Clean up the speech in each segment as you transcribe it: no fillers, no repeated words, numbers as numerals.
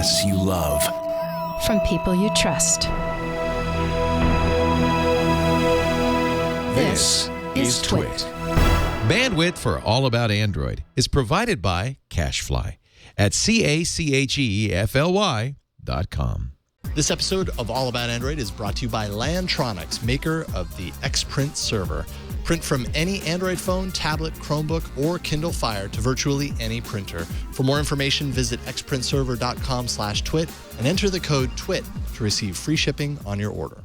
podcasts you love. From people you trust. This is Twit. Bandwidth for All About Android is provided by CacheFly at CacheFly.com. This episode of All About Android is brought to you by Lantronix, maker of the Xprint server. Print from any Android phone, tablet, Chromebook, or Kindle Fire to virtually any printer. For more information, visit xprintserver.com/twit and enter the code TWIT to receive free shipping on your order.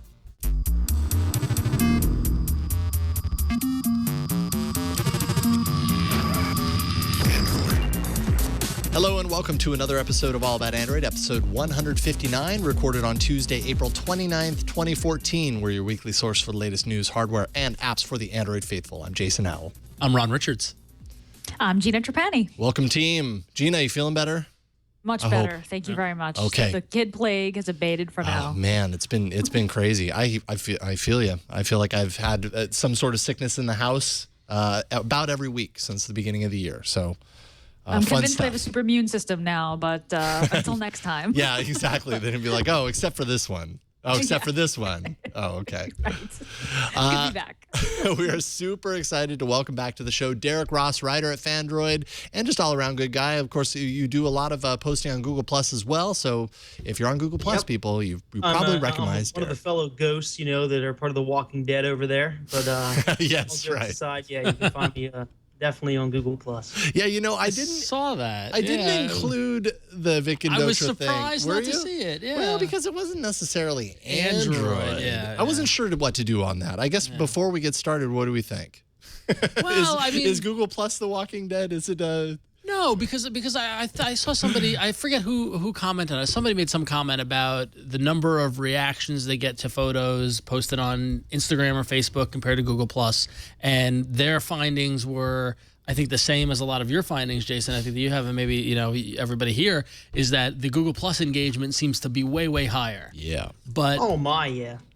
Hello and welcome to another episode of All About Android, episode 159, recorded on Tuesday, April 29th, 2014. We're your weekly source for the latest news, hardware, and apps for the Android faithful. I'm Jason Howell. I'm Ron Richards. I'm Gina TRAPANI. Welcome, team. Gina, you feeling better? Much better. Thank you very much. Okay. The kid plague has abated for now. Oh man, it's been crazy. I feel you. I feel like I've had some sort of sickness in the house about every week since the beginning of the year. So. I'm convinced they have a super immune system now, but until next time. Yeah, exactly. They're going to be like, oh, except for this one. Oh, except for this one. Oh, okay. Right. Good to be back. We are super excited to welcome back to the show Derek Ross, writer at Fandroid, and just all-around good guy. Of course, you do a lot of posting on Google Plus as well. So if you're on Google Plus, people, you probably recognize one of the fellow ghosts, that are part of The Walking Dead over there. But yes, all jokes right. aside, yeah, you can find me definitely on Google Plus. Yeah, I didn't saw that. I didn't include the Vic and Dotra thing. I was surprised not to see it. Yeah. Well, because it wasn't necessarily Android. Yeah, I wasn't sure what to do on that. I guess before we get started, what do we think? Well, is Google Plus The Walking Dead? Is it No, because I saw somebody, I forget who commented on it. Somebody made some comment about the number of reactions they get to photos posted on Instagram or Facebook compared to Google Plus, and their findings were, I think, the same as a lot of your findings, Jason. I think that you have, and maybe everybody here, is that the Google Plus engagement seems to be way, way higher. Yeah. But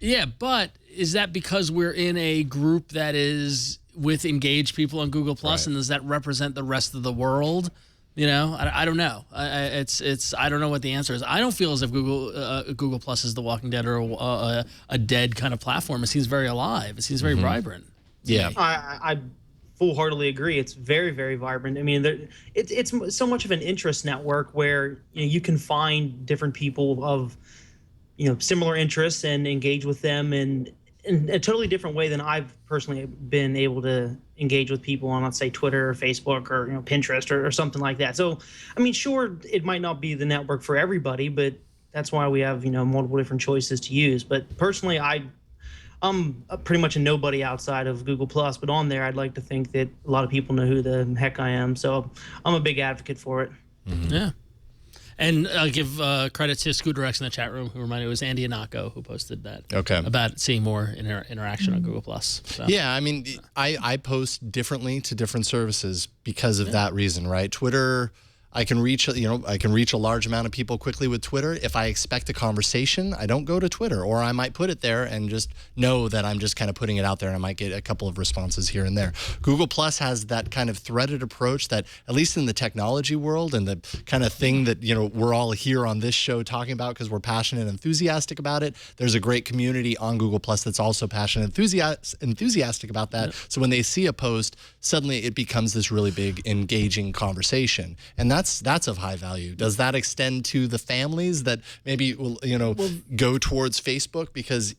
yeah, but is that because we're in a group that is with engaged people on Google Plus, and does that represent the rest of the world? I don't know. I don't know what the answer is. I don't feel as if Google Plus is The Walking Dead or a dead kind of platform. It seems very alive. It seems very vibrant. Yeah. I full-heartedly agree. It's very, very vibrant. I mean, it's so much of an interest network where you can find different people of similar interests and engage with them in a totally different way than I've personally been able to engage with people on, let's say, Twitter or Facebook or Pinterest or something like that. So, I mean, sure, it might not be the network for everybody, but that's why we have multiple different choices to use. But personally, I'm pretty much a nobody outside of Google Plus, but on there, I'd like to think that a lot of people know who the heck I am. So I'm a big advocate for it. Mm-hmm. Yeah. And I'll give credit to Scooter X in the chat room, who reminded me it was Andy Anako who posted that. Okay. About seeing more interaction on Google Plus. So. Yeah, I mean, I post differently to different services because of that reason, right? Twitter, I can reach a large amount of people quickly with Twitter. If I expect a conversation, I don't go to Twitter, or I might put it there and just know that I'm just kind of putting it out there, and I might get a couple of responses here and there. Google Plus has that kind of threaded approach that, at least in the technology world and the kind of thing that we're all here on this show talking about because we're passionate and enthusiastic about it. There's a great community on Google Plus that's also passionate and enthusiastic about that. Yep. So when they see a post, suddenly it becomes this really big engaging conversation, and that's of high value. Does that extend to the families that maybe will go towards Facebook because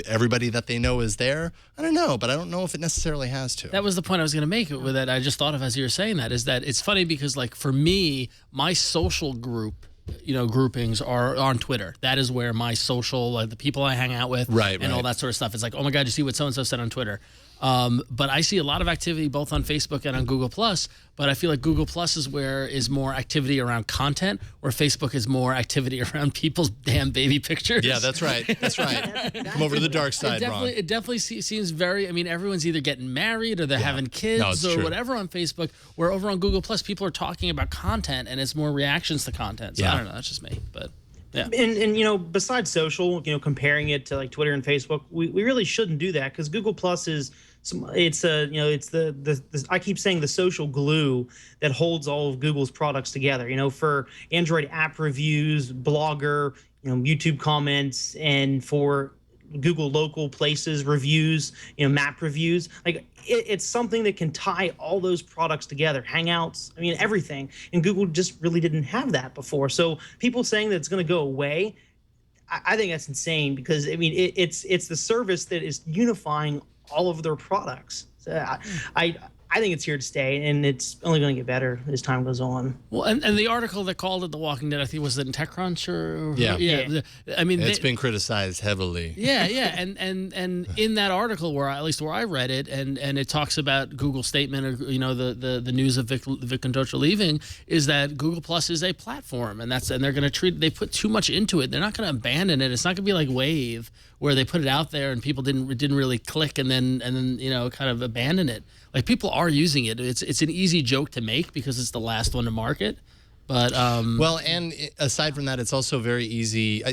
everybody that they know is there? I don't know, but I don't know if it necessarily has to. That was the point I was going to make with that. I just thought of as you were saying that, is that it's funny because, like, for me, my social group groupings are on Twitter. That is where my social, like the people I hang out with, and all that sort of stuff. It's like, oh my God, you see what so and so said on Twitter. But I see a lot of activity both on Facebook and on Google Plus. But I feel like Google Plus is more activity around content, where Facebook is more activity around people's damn baby pictures. Yeah, that's right. That's right. Come over to the dark side, Ron. It definitely seems very. I mean, everyone's either getting married or they're having kids or whatever on Facebook. Where over on Google Plus, people are talking about content, and it's more reactions to content. So I don't know. That's just me, but. Yeah. And besides social, comparing it to like Twitter and Facebook, we really shouldn't do that because Google Plus is it's the I keep saying the social glue that holds all of Google's products together. For Android app reviews, Blogger, YouTube comments, and for Google local places reviews, map reviews. Like it's something that can tie all those products together. Hangouts, everything. And Google just really didn't have that before. So people saying that it's going to go away, I think that's insane, because it's the service that is unifying all of their products. So I think it's here to stay, and it's only going to get better as time goes on. Well, and the article that called it The Walking Dead, I think, was it in TechCrunch or yeah. It's been criticized heavily. Yeah, and in that article, at least where I read it, and it talks about Google's statement, or the news of Vic Condocha leaving, is that Google Plus is a platform, and they're going to they put too much into it. They're not going to abandon it. It's not going to be like Wave, where they put it out there and people didn't really click and then kind of abandon it. Like, people are using it. It's an easy joke to make because it's the last one to market. But well, and aside from that, it's also very easy.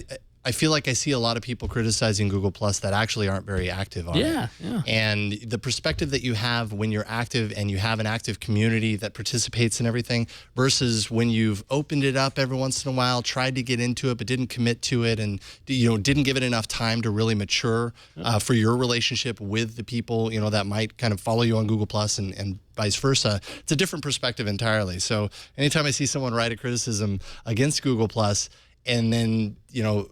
I feel like I see a lot of people criticizing Google Plus that actually aren't very active on it. Yeah. And the perspective that you have when you're active and you have an active community that participates in everything versus when you've opened it up every once in a while, tried to get into it but didn't commit to it, and didn't give it enough time to really mature for your relationship with the people that might kind of follow you on Google Plus and vice versa. It's a different perspective entirely. So anytime I see someone write a criticism against Google Plus, and then,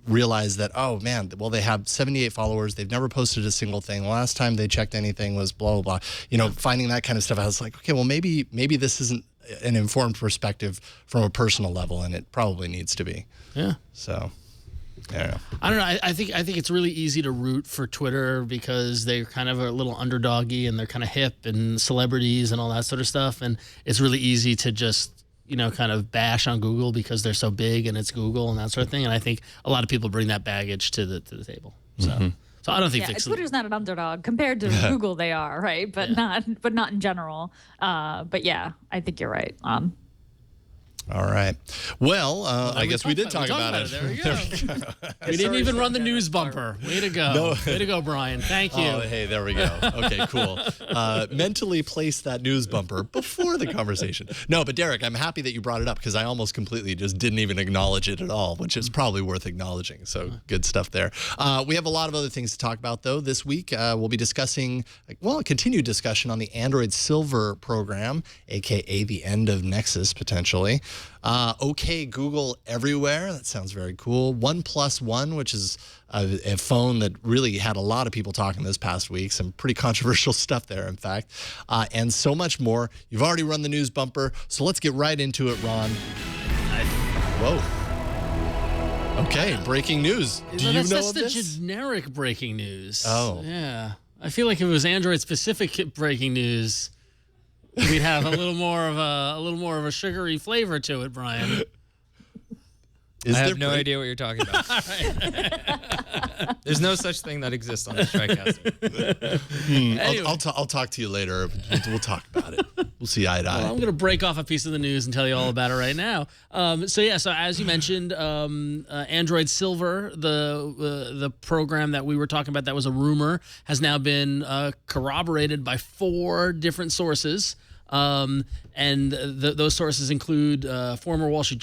realize that, oh, man, well, they have 78 followers. They've never posted a single thing. The last time they checked anything was blah, blah, blah. Finding that kind of stuff, I was like, okay, well, maybe this isn't an informed perspective from a personal level, and it probably needs to be. Yeah. So, I don't know. I think it's really easy to root for Twitter because they're kind of a little underdoggy, and they're kind of hip and celebrities and all that sort of stuff. And it's really easy to just kind of bash on Google because they're so big and it's Google and that sort of thing. And I think a lot of people bring that baggage to the table. So, so I don't think Twitter's not an underdog compared to Google. They are, right, but not in general. But yeah, I think you're right. All right. Well, I guess we did talk about it. There we go. We didn't even run the news bumper. Way to go. No. Way to go, Brian. Thank you. Oh, hey, there we go. Okay, cool. Mentally place that news bumper before the conversation. No, but Derek, I'm happy that you brought it up because I almost completely just didn't even acknowledge it at all, which is probably worth acknowledging. So good stuff there. We have a lot of other things to talk about, though. This week, we'll be discussing, a continued discussion on the Android Silver program, a.k.a. the end of Nexus, potentially. OK Google Everywhere. That sounds very cool. OnePlus One, which is a phone that really had a lot of people talking this past week. Some pretty controversial stuff there, in fact. And so much more. You've already run the news bumper, so let's get right into it, Ron. Whoa. Okay, breaking news. Do you know of this? That's the generic breaking news. Oh. Yeah. I feel like if it was Android-specific breaking news, we'd have a little more of a sugary flavor to it, Brian. I have no idea what you're talking about. There's no such thing that exists on the TriCaster. Anyway. I'll talk to you later. We'll talk about it. We'll see eye to eye. Well, I'm going to break off a piece of the news and tell you all about it right now. So as you mentioned, Android Silver, the program that we were talking about that was a rumor, has now been corroborated by 4 different sources. And those sources include former Wall Street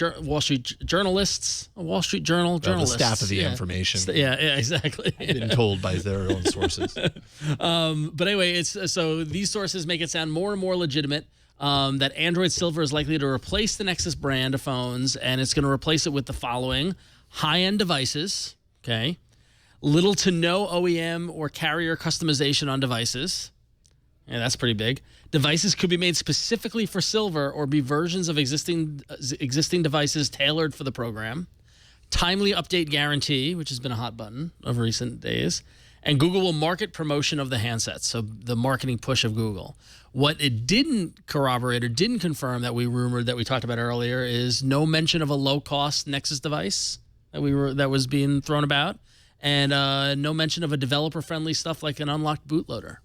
journalists, Wall Street Journal journalists. The staff of the information. Yeah, exactly. Been told by their own sources. But anyway, so these sources make it sound more and more legitimate that Android Silver is likely to replace the Nexus brand of phones, and it's going to replace it with the following: high-end devices, okay, little to no OEM or carrier customization on devices. Yeah, that's pretty big. Devices could be made specifically for Silver or be versions of existing devices tailored for the program. Timely update guarantee, which has been a hot button of recent days. And Google will market promotion of the handsets, so the marketing push of Google. What it didn't corroborate or didn't confirm that we rumored that we talked about earlier is no mention of a low-cost Nexus device that was being thrown about, and no mention of a developer-friendly stuff like an unlocked bootloader.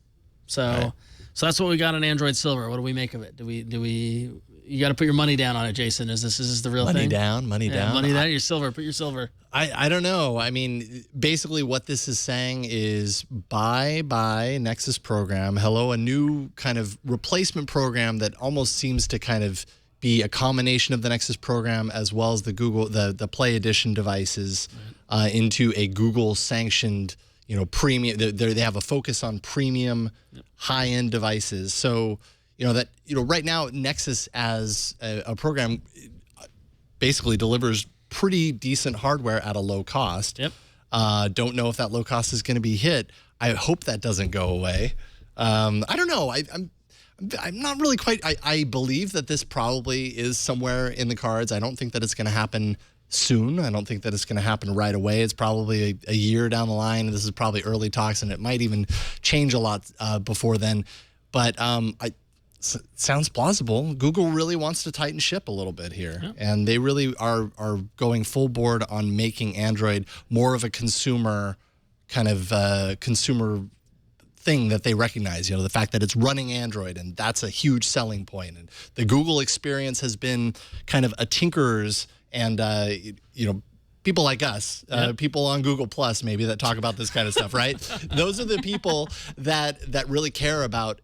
So, right. So that's what we got on Android Silver. What do we make of it? Do we You got to put your money down on it, Jason. Is this the real thing? Money down. Money down. Your silver. Put your silver. I don't know. I mean, basically what this is saying is bye Nexus program. Hello, a new kind of replacement program that almost seems to kind of be a combination of the Nexus program as well as the Google, the Play Edition devices into a Google sanctioned, premium. They have a focus on premium high-end devices. So, right now Nexus as a program basically delivers pretty decent hardware at a low cost. Yep. Don't know if that low cost is going to be hit. I hope that doesn't go away. I don't know. I'm not really quite. I believe that this probably is somewhere in the cards. I don't think that it's going to happen soon. I don't think that it's going to happen right away. It's probably a year down the line. This is probably early talks, and it might even change a lot before then. But sounds plausible. Google really wants to tighten ship a little bit here, and they really are going full board on making Android more of a consumer kind of consumer thing that they recognize. The fact that it's running Android, and that's a huge selling point. And the Google experience has been kind of a tinkerer's, and people like us, people on Google Plus maybe that talk about this kind of stuff, right? Those are the people that really care about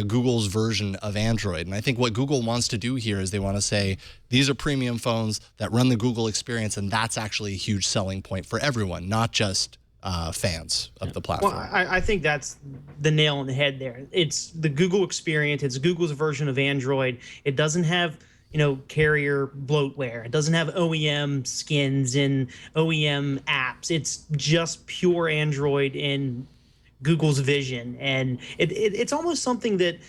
Google's version of Android. And I think what Google wants to do here is they want to say, these are premium phones that run the Google experience, and that's actually a huge selling point for everyone, not just fans of the platform. Well, I think that's the nail on the head there. It's the Google experience. It's Google's version of Android. It doesn't have carrier bloatware. It doesn't have OEM skins and OEM apps. It's just pure Android in Google's vision. And it's almost something that,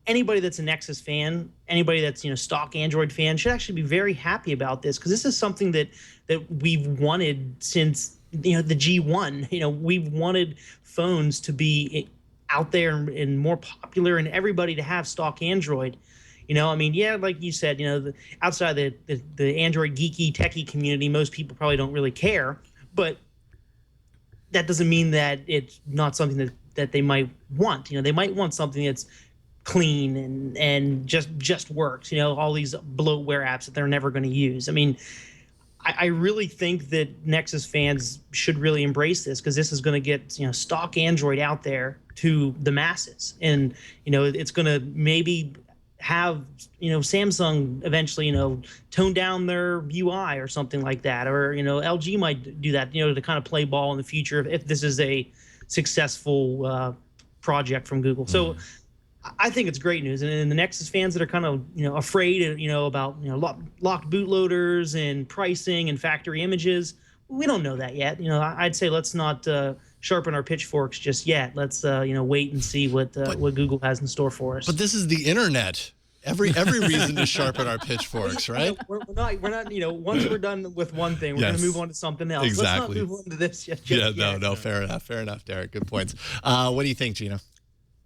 anybody that's a Nexus fan, anybody that's, stock Android fan should actually be very happy about this, because this is something that we've wanted since, the G1. We've wanted phones to be out there and more popular, and everybody to have stock Android. Like you said, outside the Android geeky techie community, most people probably don't really care, but that doesn't mean that it's not something that they might want. They might want something that's clean and just works. All these bloatware apps that they're never going to use. I really think that Nexus fans should really embrace this, because this is going to get stock Android out there to the masses, and it's going to maybe have Samsung eventually tone down their UI or something like that, or LG might do that to kind of play ball in the future if this is a successful project from Google. So I think it's great news, and the Nexus fans that are kind of afraid about locked bootloaders and pricing and factory images, we don't know that yet. I'd say let's not sharpen our pitchforks just yet. Let's wait and see what Google has in store for us. But this is the internet. Every reason to sharpen our pitchforks, right? We're not. Once we're done with one thing, we're going to move on to something else. Exactly. Let's not move on to this yet. No. Fair enough, Derek. Good points. What do you think, Gina?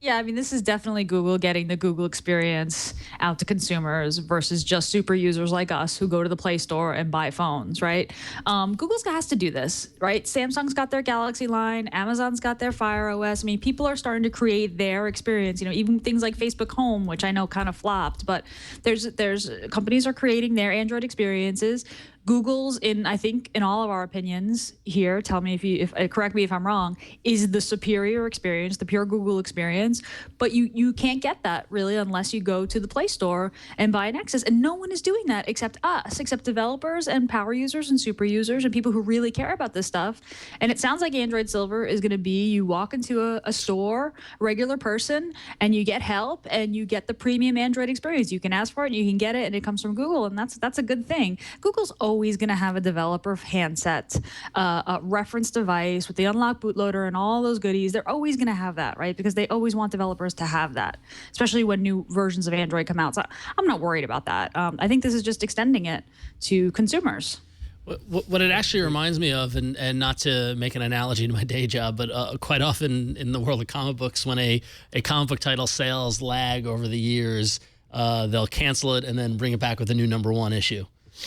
Yeah, this is definitely Google getting the Google experience out to consumers versus just super users like us who go to the Play Store and buy phones, right? Google's has to do this, right? Samsung's got their Galaxy line, Amazon's got their Fire OS. People are starting to create their experience. Even things like Facebook Home, which I know kind of flopped, but there's companies are creating their Android experiences. Google's, I think in all of our opinions here, tell me if correct me if I'm wrong, is the superior experience, the pure Google experience. But you can't get that really unless you go to the Play Store and buy an Nexus. And no one is doing that except us, except developers and power users and super users and people who really care about this stuff. And it sounds like Android Silver is going to be you walk into a store, regular person, and you get help and you get the premium Android experience. You can ask for it and you can get it, and it comes from Google, and that's a good thing. Google's always going to have a developer handset, a reference device with the unlocked bootloader and all those goodies. They're always going to have that, right? Because they always want developers to have that, especially when new versions of Android come out. So I'm not worried about that. I think this is just extending it to consumers. What it actually reminds me of, and not to make an analogy to my day job, but quite often in the world of comic books, when a comic book title sales lag over the years, they'll cancel it and then bring it back with a new #1 issue.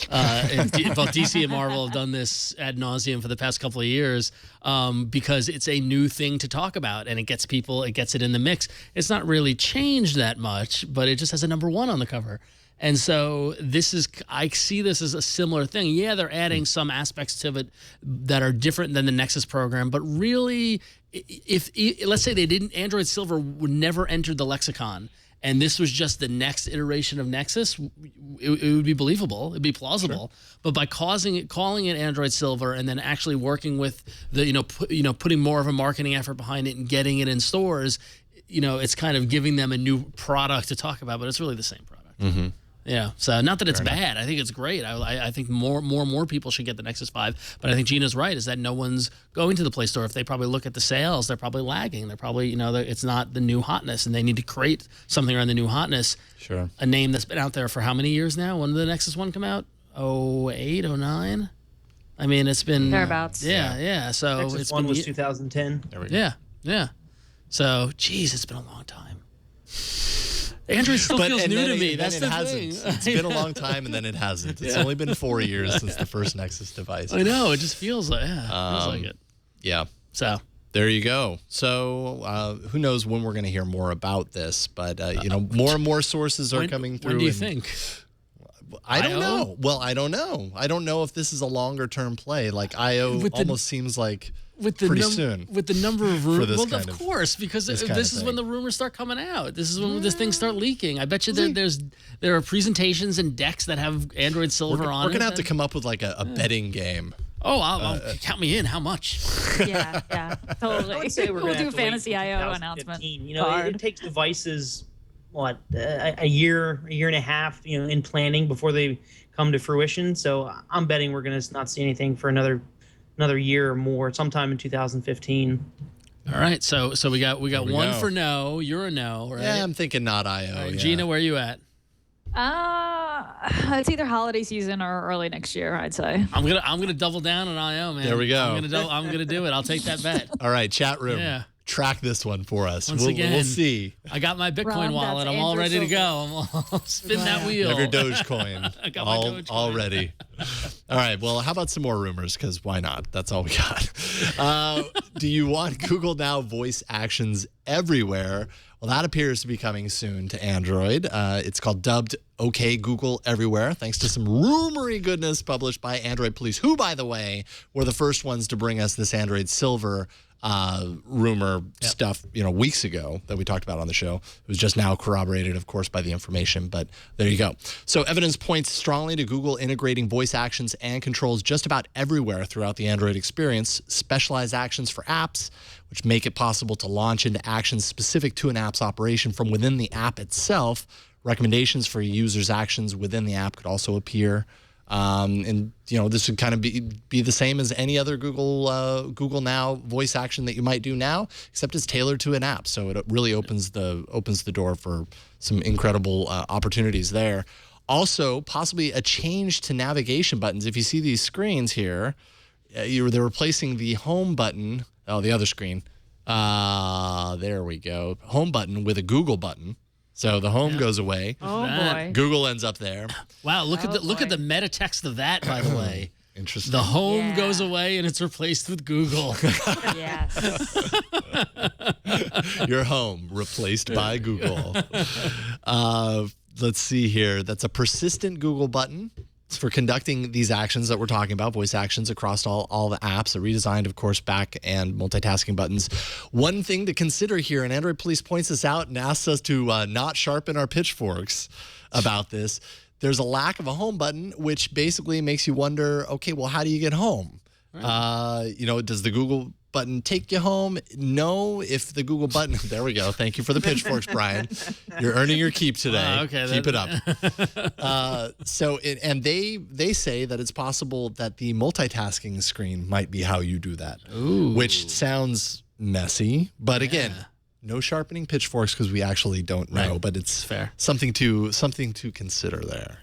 Both DC and Marvel have done this ad nauseum for the past couple of years because it's a new thing to talk about, and it gets it in the mix. It's not really changed that much, but it just has a #1 on the cover. And so I see this as a similar thing. Yeah, they're adding some aspects to it that are different than the Nexus program, but really, if let's say Android Silver would never entered the lexicon, and this was just the next iteration of Nexus, it would be believable. It'd be plausible. Sure. But by calling it Android Silver, and then actually working with the putting more of a marketing effort behind it and getting it in stores, it's kind of giving them a new product to talk about. But it's really the same product. Mm-hmm. Yeah, so not that it's bad. I think it's great. I think more and more people should get the Nexus 5. But I think Gina's right, is that no one's going to the Play Store. If they probably look at the sales, they're probably lagging. They're probably, it's not the new hotness, and they need to create something around the new hotness. Sure. A name that's been out there for how many years now? When did the Nexus 1 come out? 08, 09? I mean, it's been... Thereabouts. Yeah. So Nexus it's 1 been... was 2010. There we go. Yeah. So, geez, it's been a long time. Android still feels new to me. That's the thing. It's been a long time, and then it hasn't. It's only been 4 years since the first Nexus device. I know. It just feels like, feels like it. Yeah. So there you go. So who knows when we're going to hear more about this? But more and more sources are coming through. When do you think? I don't know. Well, I don't know. I don't know if this is a longer term play. Like IO almost seems like pretty soon. With the number of rumors. Well, of course, because this is when the rumors start coming out. This is when these things start leaking. I bet you there are presentations and decks that have Android Silver on it. We're going to have to come up with like a betting game. Oh, I'll count me in. How much? Yeah, totally. I would say we'll do Fantasy IO announcement. It takes devices a year and a half, in planning before they come to fruition. So I'm betting we're going to not see anything for another year or more, sometime in 2015. All right, so we got one for no. You're a no, right? Yeah, I'm thinking not IO. Right, Gina, where are you at? It's either holiday season or early next year, I'd say. I'm gonna double down on IO, man. There we go. I'm gonna do it. I'll take that bet. All right, chat room. Yeah. Track this one for us. Once again, we'll see. I got my Bitcoin wallet. I'm all ready to go. I'll spin that wheel. You have your Dogecoin. I got my Dogecoin. All ready. All right. Well, how about some more rumors? Because why not? That's all we got. Do you want Google Now voice actions everywhere? Well, that appears to be coming soon to Android. It's called dubbed OK Google Everywhere, thanks to some rumory goodness published by Android Police, who, by the way, were the first ones to bring us this Android Silver rumor stuff, weeks ago that we talked about on the show. It was just now corroborated, of course, by the information, but there you go. So evidence points strongly to Google integrating voice actions and controls just about everywhere throughout the Android experience. Specialized actions for apps, which make it possible to launch into actions specific to an app's operation from within the app itself. Recommendations for users' actions within the app could also appear. And this would kind of be the same as any other Google Now voice action that you might do now, except it's tailored to an app. So it really opens the door for some incredible opportunities there. Also, possibly a change to navigation buttons. If you see these screens here, they're replacing the home button. Oh, the other screen. There we go. Home button with a Google button. So the home goes away. Oh boy. Google ends up there. Wow, look at the meta text of that, by the way. Interesting. The home goes away and it's replaced with Google. Yes. Your home replaced by Google. Let's see here. That's a persistent Google button. It's for conducting these actions that we're talking about, voice actions across all the apps. A redesigned, of course, back and multitasking buttons. One thing to consider here, and Android Police points this out and asks us to not sharpen our pitchforks about this. There's a lack of a home button, which basically makes you wonder, okay, well, how do you get home? Right. Does the Google button take you home? No. If the Google button, there we go. Thank you for the pitchforks, Brian. You're earning your keep today. Okay, keep it up. And they say that it's possible that the multitasking screen might be how you do that. Ooh. Which sounds messy, but again, no sharpening pitchforks because we actually don't know. Right. But it's fair. Something to consider there.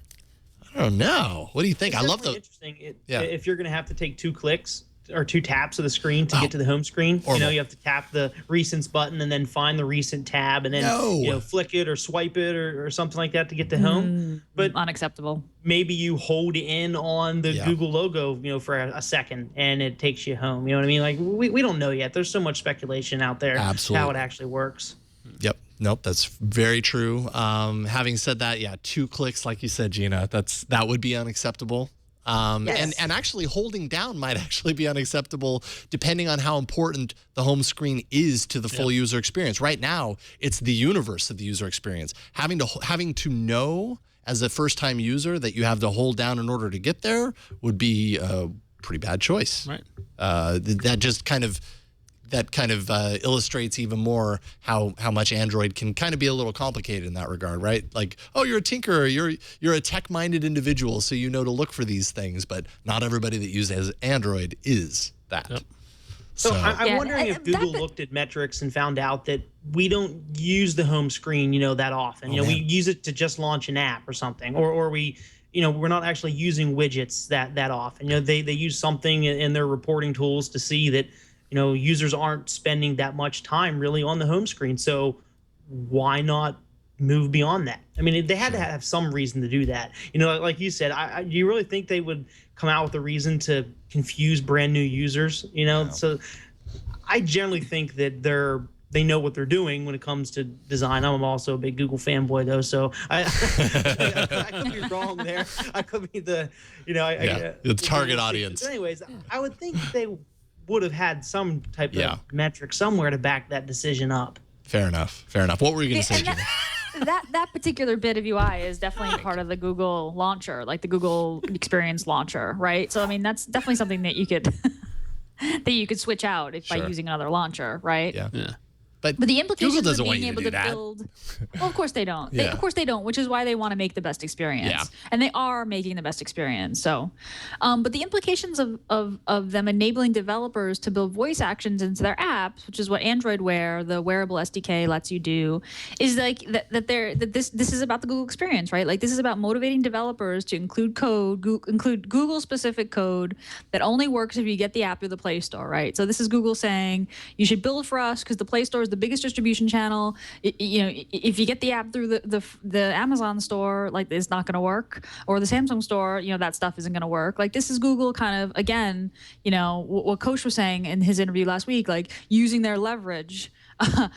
I don't know. What do you think? It's I love the interesting. If you're going to have to take 2 clicks or 2 taps of the screen to get to the home screen, you have to tap the recents button and then find the recent tab and then flick it or swipe it or something like that to get to home. But unacceptable. Maybe you hold in on the Google logo, for a second and it takes you home. You know what I mean? Like we don't know yet. There's so much speculation out there. Absolutely. How it actually works. Yep. Nope, that's very true. Having said that, yeah, 2 clicks, like you said, Gina, that would be unacceptable. Yes. And actually holding down might actually be unacceptable depending on how important the home screen is to the full user experience. Right now, it's the universe of the user experience. Having to know as a first-time user that you have to hold down in order to get there would be a pretty bad choice. Right. That kind of illustrates even more how much Android can kind of be a little complicated in that regard, right? Like, oh, you're a tinkerer, you're a tech-minded individual, so you know to look for these things, but not everybody that uses Android is that. Yep. So I'm wondering if Google looked at metrics and found out that we don't use the home screen, that often. We use it to just launch an app or something, or we, we're not actually using widgets that often. They use something in their reporting tools to see that, users aren't spending that much time really on the home screen. So why not move beyond that? I mean, they had to have some reason to do that. Like you said, do you really think they would come out with a reason to confuse brand new users? So I generally think that they know what they're doing when it comes to design. I'm also a big Google fanboy, though, so I could be wrong there. I could be the target audience. But anyways, I would think they would have had some type of metric somewhere to back that decision up. Fair enough. What were you going to say, Gina? That particular bit of UI is definitely part of the Google launcher, like the Google Experience launcher, right? So I mean, that's definitely something that you could switch out by using another launcher, right? Yeah. But the implications Google doesn't of want being you to able do to that. build, well, of course they don't. Yeah. Of course they don't, which is why they want to make the best experience. Yeah. And they are making the best experience. So, but the implications of them enabling developers to build voice actions into their apps, which is what Android Wear, the wearable SDK, lets you do, is like this is about the Google experience, right? Like this is about motivating developers to include Google specific code that only works if you get the app through the Play Store, right? So this is Google saying you should build for us because the Play Store is the biggest distribution channel. If you get the app through the Amazon store, like it's not going to work, or the Samsung store, that stuff isn't going to work. Like this is Google kind of, again, what Coach was saying in his interview last week, like using their leverage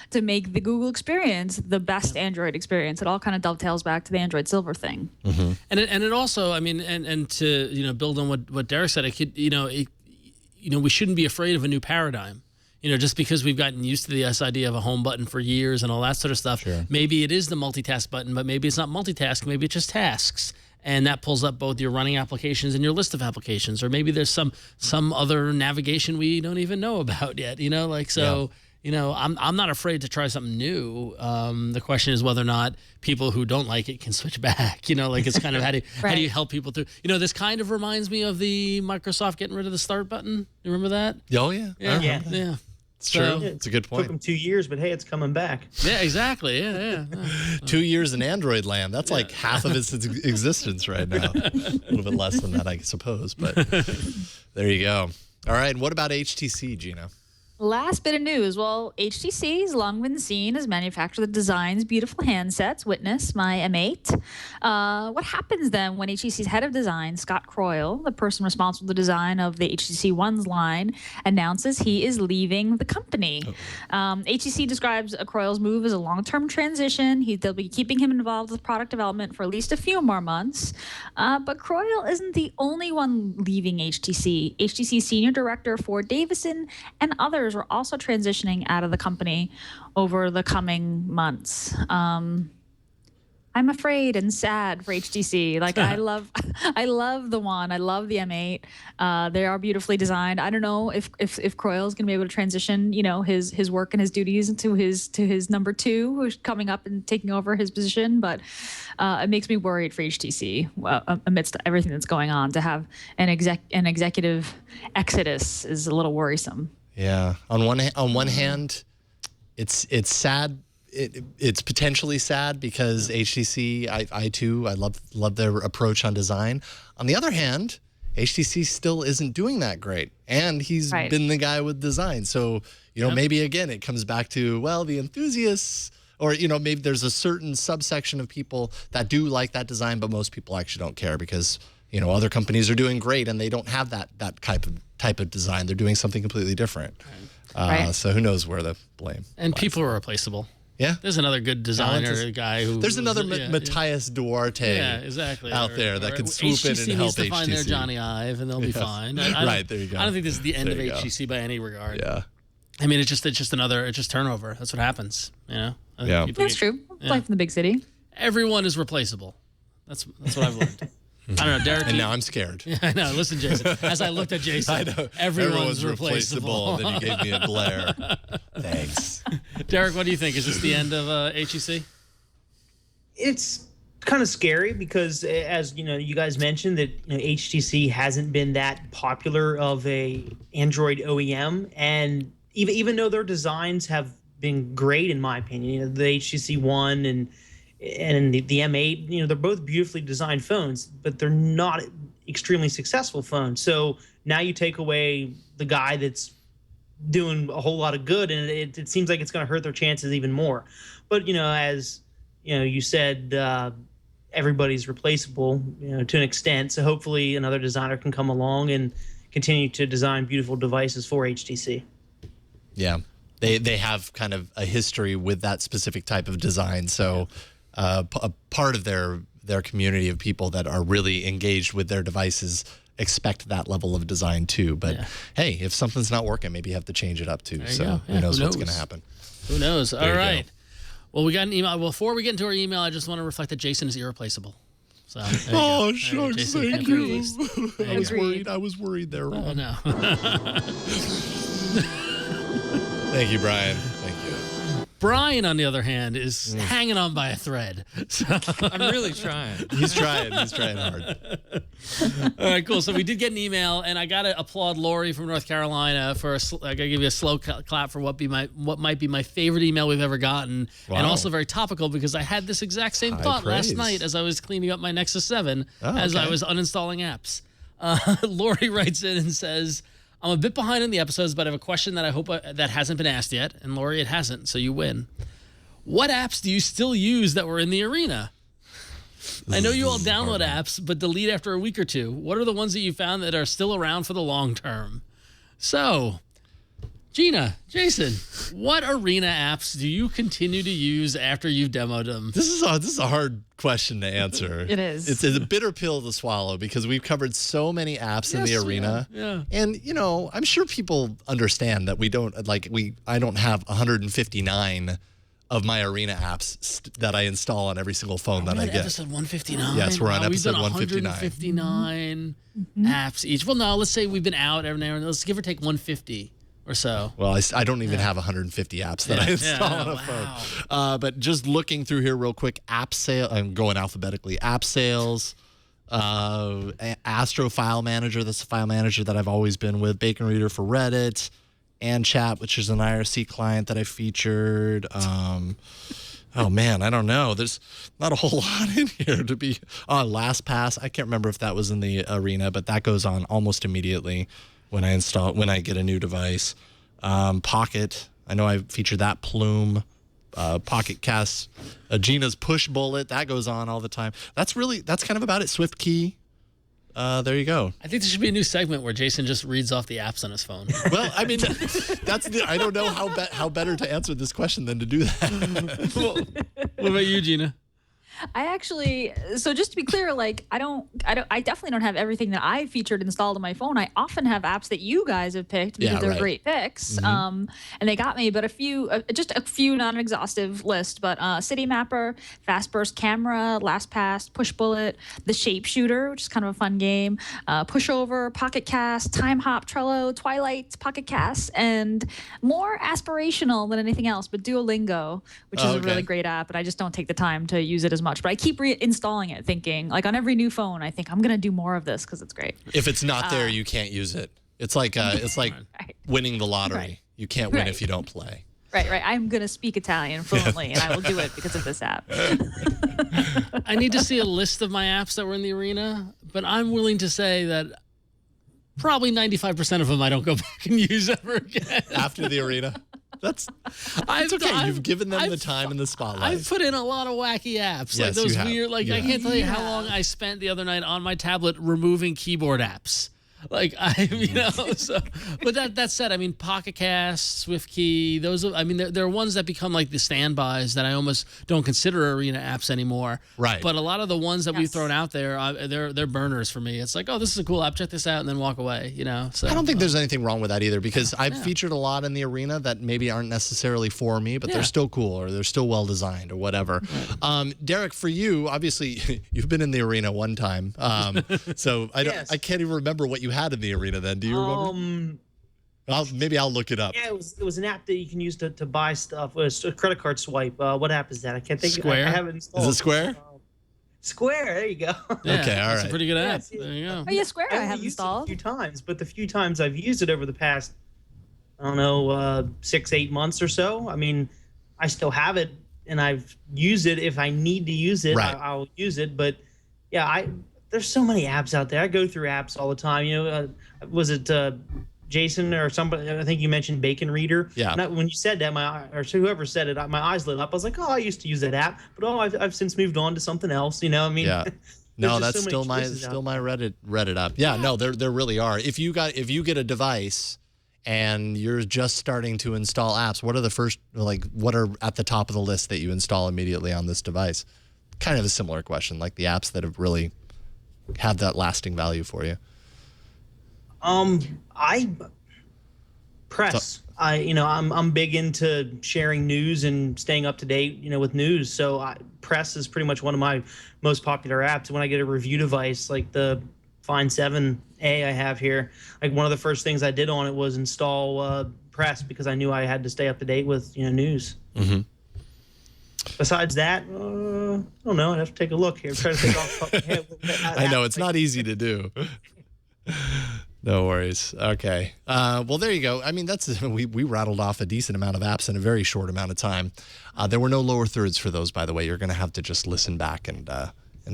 to make the Google experience the best Android experience. It all kind of dovetails back to the Android Silver thing. Mm-hmm. And it also, I mean, and to build on what Derek said, it could, we shouldn't be afraid of a new paradigm. Just because we've gotten used to this idea of a home button for years and all that sort of stuff, maybe it is the multitask button, but maybe it's not multitask, maybe it's just tasks. And that pulls up both your running applications and your list of applications. Or maybe there's some other navigation we don't even know about yet, I'm not afraid to try something new. The question is whether or not people who don't like it can switch back. It's kind of how do you help people through? This kind of reminds me of the Microsoft getting rid of the start button. You remember that? Oh, yeah. Yeah. It's true. It's a good point. Took them 2 years, but hey, it's coming back. Yeah, exactly. Yeah. 2 years in Android land. That's like half of its existence right now. A little bit less than that, I suppose. But there you go. All right. And what about HTC, Gina? Last bit of news. Well, HTC has long been seen as manufacturer that designs beautiful handsets. Witness my M8. What happens then when HTC's head of design, Scott Croyle, the person responsible for the design of the HTC One's line, announces he is leaving the company? HTC describes Croyle's move as a long-term transition. They'll be keeping him involved with product development for at least a few more months. But Croyle isn't the only one leaving HTC. HTC Senior Director Ford Davison and others are also transitioning out of the company over the coming months. I'm afraid and sad for HTC. Like I love the One. I love the M8. They are beautifully designed. I don't know if Croyle's going to be able to transition, his work and his duties to his number 2, who's coming up and taking over his position. But it makes me worried for HTC amidst everything that's going on. To have an executive exodus is a little worrisome. Yeah. On one hand, it's sad. It's potentially sad because HTC, I too, I love their approach on design. On the other hand, HTC still isn't doing that great, and he's been the guy with design. So maybe again it comes back to the enthusiasts, or maybe there's a certain subsection of people that do like that design, but most people actually don't care because other companies are doing great and they don't have that type of design. They're doing something completely different. So who knows where the blame And lies. people are replaceable. Yeah. There's another good designer guy who. There's another Matthias Duarte. Yeah, exactly. Out there that can swoop in and HTC help needs to find their HTC. Johnny Ive, and they'll be fine. Right, there you go. I don't think this is the end of There you go. HTC by any regard. Yeah. I mean, it's just turnover. That's what happens. You know. Yeah. That's true. Life in the big city. Everyone is replaceable. That's what I've learned. I don't know, Derek. And now I'm scared. Yeah, I know. Listen, Jason. As I looked at Jason, I know. everyone's replaceable. And then you gave me a glare. Thanks. Derek, what do you think? Is this the end of HEC? It's kind of scary because, as you guys mentioned, that HTC hasn't been that popular of a Android OEM, and even though their designs have been great in my opinion, the HTC One and the M8, they're both beautifully designed phones, but they're not extremely successful phones. So now you take away the guy that's doing a whole lot of good, and it seems like it's going to hurt their chances even more. But as you said, everybody's replaceable, to an extent. So hopefully another designer can come along and continue to design beautiful devices for HTC. Yeah, they have kind of a history with that specific type of design. So a part of their community of people that are really engaged with their devices expect that level of design too. But hey, if something's not working, maybe you have to change it up too. So who knows what's going to happen? Who knows? All right. Well, we got an email. Well, before we get into our email, I just want to reflect that Jason is irreplaceable. So, shucks, thank you. I was worried there. Oh, no. Thank you, Brian. Thank you. Brian, on the other hand, is hanging on by a thread. So. I'm really trying. He's trying hard. All right, cool. So we did get an email, and I got to applaud Lori from North Carolina for I got to give you a slow clap for what might be my favorite email we've ever gotten, and also very topical because I had this exact same thought last night as I was cleaning up my Nexus 7 I was uninstalling apps. Lori writes in and says, I'm a bit behind in the episodes, but I have a question that I hope that hasn't been asked yet. And Lori, it hasn't, so you win. What apps do you still use that were in the arena? I know you all download apps, but delete after a week or two. What are the ones that you found that are still around for the long term? So, Gina, Jason, what arena apps do you continue to use after you've demoed them? This is a hard question to answer. It is. It's a bitter pill to swallow because we've covered so many apps in the arena. Yeah. And I'm sure people understand that I don't have 159 of my arena apps that I install on every single phone that I get. Episode 159. Yes, we're on episode 159. 159 apps each. Well, no, let's say we've been out every now and then. Let's give or take 150. Or so. Well, I don't even have 150 apps that I install on a phone. But just looking through here real quick, app sale. I'm going alphabetically. App sales, Astro File Manager. That's the file manager that I've always been with. Bacon Reader for Reddit, and Chat, which is an IRC client that I featured. Oh man, I don't know. There's not a whole lot in here to be. LastPass. I can't remember if that was in the arena, but that goes on almost immediately when I get a new device. Pocket, I know I featured that. Plume, Pocket Cast, Gina's Push Bullet, that goes on all the time. That's kind of about it. Swift Key, there you go. I think there should be a new segment where Jason just reads off the apps on his phone. Well, I mean, I don't know how better to answer this question than to do that. What about you, Gina? I actually, so just to be clear, I definitely don't have everything that I featured installed on my phone. I often have apps that you guys have picked because they're great picks. And they got me, but just a few, not an exhaustive list, but City Mapper, Fast Burst Camera, LastPass, Push Bullet, The Shapeshooter, which is kind of a fun game, Pushover, Pocket Cast, Time Hop, Trello, Twilight, Pocket Cast, and more aspirational than anything else, but Duolingo, which is a really great app, and I just don't take the time to use it as much, but I keep reinstalling it, thinking on every new phone, I think I'm gonna do more of this because it's great. If it's not there, you can't use it. It's like winning the lottery. Right. You can't win if you don't play. Right. I'm gonna speak Italian fluently, and I will do it because of this app. I need to see a list of my apps that were in the arena, but I'm willing to say that probably 95% of them I don't go back and use ever again. After the arena? That's okay. You've given them the time and the spotlight. I've put in a lot of wacky apps. Yes, those you have. weird, I can't tell you how long I spent the other night on my tablet removing keyboard apps. Like so. But that said, I mean, Pocket Cast, SwiftKey, those are, I mean, there are ones that become like the standbys that I almost don't consider arena apps anymore. Right. But a lot of the ones that we've thrown out there, they're burners for me. It's like, oh, this is a cool app, check this out, and then walk away. So I don't think there's anything wrong with that either, because I've featured a lot in the arena that maybe aren't necessarily for me, but they're still cool, or they're still well designed, or whatever. Derek, for you, obviously, you've been in the arena one time, so I can't even remember what you had in the arena. Then, do you remember? Maybe I'll look it up. Yeah, it was an app that you can use to buy stuff. It was a credit card swipe. What app is that? I can't think. Square. I haven't installed. Is it Square? Square. There you go. Yeah, okay, all right. It's a pretty good app. Yeah, there you go. Oh yeah, Square I have used installed. it a few times, but the few times I've used it over the past, I don't know, 6-8 months or so. I mean, I still have it, and I've used it. If I need to use it, Right. I'll use it. But yeah, there's so many apps out there. I go through apps all the time. Was it Jason or somebody? I think you mentioned Bacon Reader. Yeah. When you said that, or whoever said it, my eyes lit up. I was like, oh, I used to use that app, but I've since moved on to something else. I mean, Yeah. No, there's that's just so many still my choices Reddit app. Yeah, no, there really are. If you get a device and you're just starting to install apps, what are at the top of the list that you install immediately on this device? Kind of a similar question, like the apps that have really had that lasting value for you. I press. I'm big into sharing news and staying up to date, with news. So Press is pretty much one of my most popular apps. When I get a review device like the Find 7A I have here, like one of the first things I did on it was install Press, because I knew I had to stay up to date with news. Mm-hmm. Besides that, I don't know. I'd have to take a look here. Try to think off the top of my head. I know it's not easy to do. No worries. Okay. Well, there you go. I mean, we rattled off a decent amount of apps in a very short amount of time. There were no lower thirds for those, by the way. You're going to have to just listen back and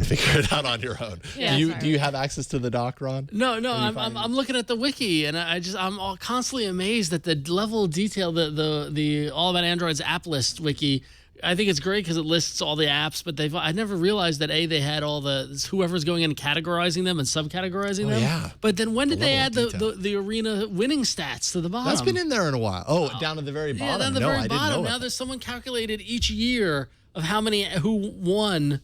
figure it out on your own. Yeah, do you have access to the doc, Ron? No. I'm looking at the wiki, and I'm all constantly amazed at the level of detail the All About Android's app list wiki. I think it's great because it lists all the apps, but I never realized that they had all whoever's going in and categorizing them and subcategorizing them. Yeah. But then when did they add detail. the arena winning stats to the bottom? That's been in there in a while. Oh, down at the very bottom. Yeah, down at the no, very I didn't bottom. know Now it. there's someone calculated each year of who won.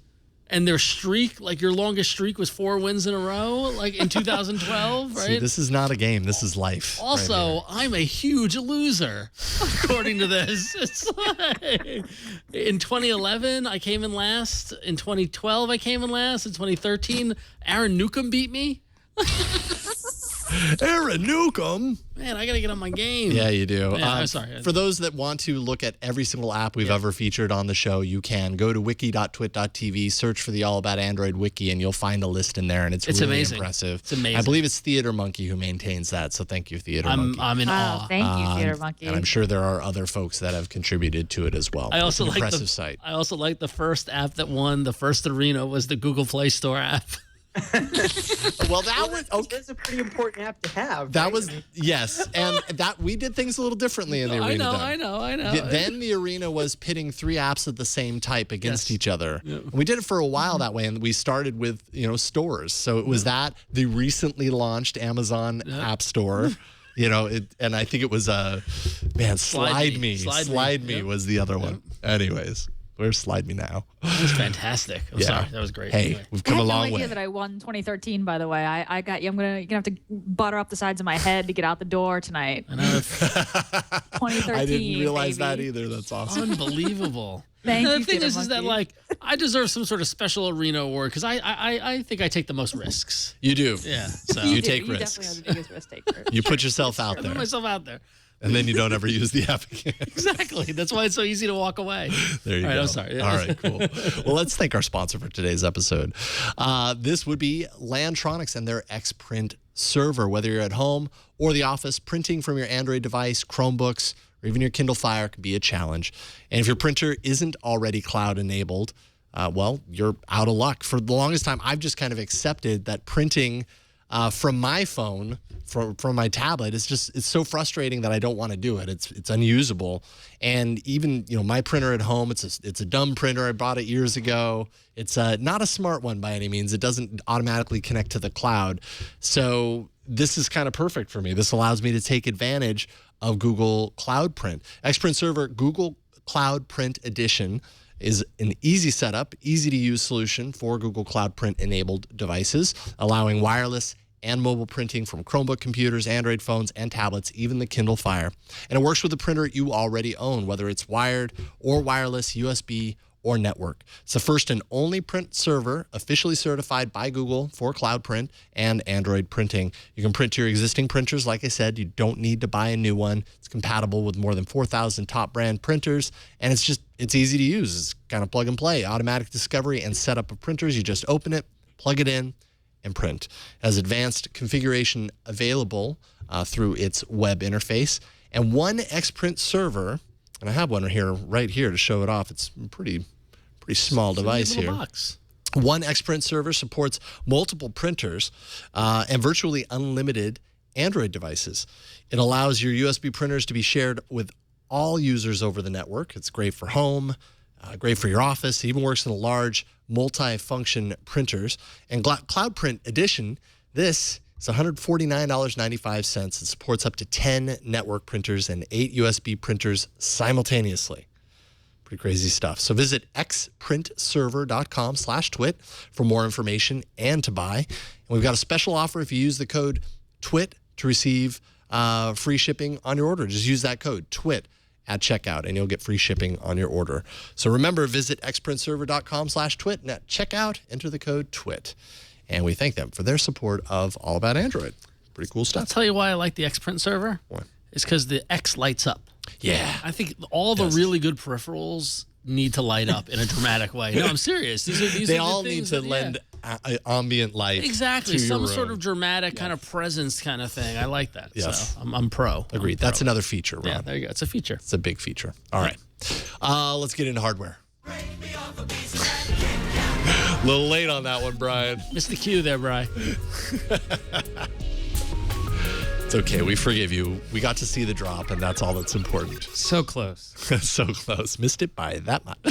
And their streak, like your longest streak was 4 wins in a row, like in 2012, right? See, this is not a game. This is life. Also, I'm a huge loser, according to this. It's like, in 2011, I came in last. In 2012, I came in last. In 2013, Aaron Newcomb beat me. Aaron Newcomb. Man, I got to get on my game. Yeah, you do. Yeah, I'm sorry. For those that want to look at every single app we've ever featured on the show, you can go to wiki.twit.tv, search for the All About Android wiki, and you'll find a list in there, and it's really amazing. impressive. It's amazing. I believe it's Theater Monkey who maintains that, so thank you, Theater Monkey. I'm in awe. Thank you, Theater Monkey. And I'm sure there are other folks that have contributed to it as well. I also It's an like impressive site. I also like the first app that won the first arena was the Google Play Store app. Well, that was okay. That's a pretty important app to have. That right? was yes, and that we did things a little differently in the arena. I know. Then the arena was pitting 3 apps of the same type against each other. Yeah. We did it for a while that way, and we started with stores. So it was the recently launched Amazon App Store. And I think it was Slide Me was the other one. Anyways. Where's Slide Me Now? That was fantastic. I'm sorry. That was great. Hey, anyway. we've come a long way. I had no idea that I won 2013, by the way. I got you. You're gonna have to butter up the sides of my head to get out the door tonight. 2013. I didn't realize baby. that either. That's awesome. Unbelievable. Thank you, the thing Theater is that Monkey. I deserve some sort of special arena award because I think I take the most risks. You do. Yeah. So You do. take You risks. definitely are the biggest risk taker. You put yourself out I there, put myself out there. and then you don't ever use the app again. Exactly. That's why it's so easy to walk away. There you All right, go. I'm sorry. All right, cool. Well, let's thank our sponsor for today's episode. This would be Lantronix and their Xprint server. Whether you're at home or the office, printing from your Android device, Chromebooks, or even your Kindle Fire can be a challenge. And if your printer isn't already cloud enabled, well, you're out of luck. For the longest time, I've just kind of accepted that printing from my phone, from my tablet, it's so frustrating that I don't want to do it. It's unusable. And even my printer at home, it's a dumb printer. I bought it years ago. It's not a smart one by any means. It doesn't automatically connect to the cloud. So this is kind of perfect for me. This allows me to take advantage of Google Cloud Print. Xprint Server Google Cloud Print Edition is an easy setup, easy to use solution for Google Cloud Print enabled devices, allowing wireless and mobile printing from Chromebook computers, Android phones, and tablets, even the Kindle Fire. And it works with a printer you already own, whether it's wired or wireless, USB, or network. It's the first and only print server officially certified by Google for cloud print and Android printing. You can print to your existing printers. Like I said, you don't need to buy a new one. It's compatible with more than 4,000 top brand printers, and it's easy to use. It's kind of plug and play, automatic discovery and setup of printers. You just open it, plug it in, and print. It has advanced configuration available through its web interface. And one Xprint server, and I have one right here to show it off. It's pretty small device here. Box. One Xprint server supports multiple printers and virtually unlimited Android devices. It allows your USB printers to be shared with all users over the network. It's great for home, great for your office. It even works in large multi-function printers. And Cloud Print Edition, this is $149.95. It supports up to 10 network printers and 8 USB printers simultaneously. Pretty crazy stuff. So visit xprintserver.com/twit for more information and to buy. And we've got a special offer if you use the code TWIT to receive free shipping on your order. Just use that code TWIT at checkout and you'll get free shipping on your order. So remember, visit xprintserver.com/twit and at checkout, enter the code TWIT. And we thank them for their support of All About Android. Pretty cool stuff. I'll tell you why I like the Xprint server. Why? It's because the X lights up. Yeah. I think all the really good peripherals need to light up in a dramatic way. No, I'm serious. They all need to lend ambient light. Exactly. To Some your sort room. of dramatic kind of presence kind of thing. I like that. Yes. So I'm pro. Agreed. That's another feature, Ron. Yeah, there you go. It's a feature. It's a big feature. All right. Let's get into hardware. A little late on that one, Brian. Missed the cue there, Brian. It's okay. We forgive you. We got to see the drop, and that's all that's important. So close. So close. Missed it by that much.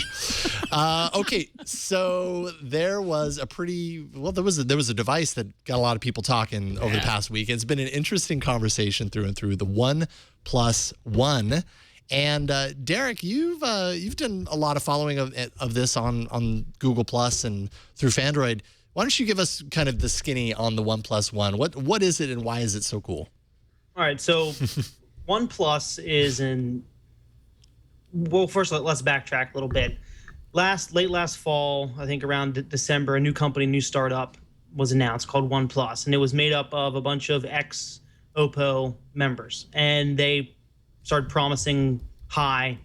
Okay, so there was a there was a device that got a lot of people talking over the past week. It's been an interesting conversation through and through, the OnePlus One. And Derek, you've done a lot of following of this on Google Plus and through Fandroid. Why don't you give us kind of the skinny on the OnePlus One? What is it and why is it so cool? All right, so OnePlus is first let's backtrack a little bit. Late last fall, I think around December, a new company, new startup was announced called OnePlus, and it was made up of a bunch of ex-Oppo members, and they started promising high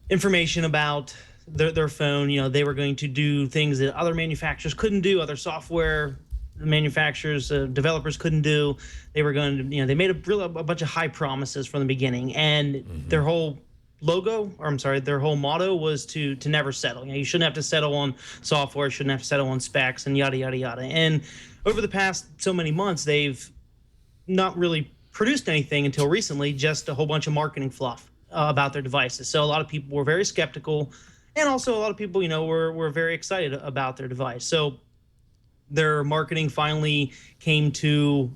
information about their phone. You know, they were going to do things that other manufacturers couldn't do, other software manufacturers, developers couldn't do. They were going to, they made a bunch of high promises from the beginning, and their whole their whole motto was to never settle. You shouldn't have to settle on software, shouldn't have to settle on specs, and yada yada yada. And over the past so many months, they've not really produced anything until recently, just a whole bunch of marketing fluff about their devices. So a lot of people were very skeptical, and also a lot of people, were very excited about their device. So their marketing finally came to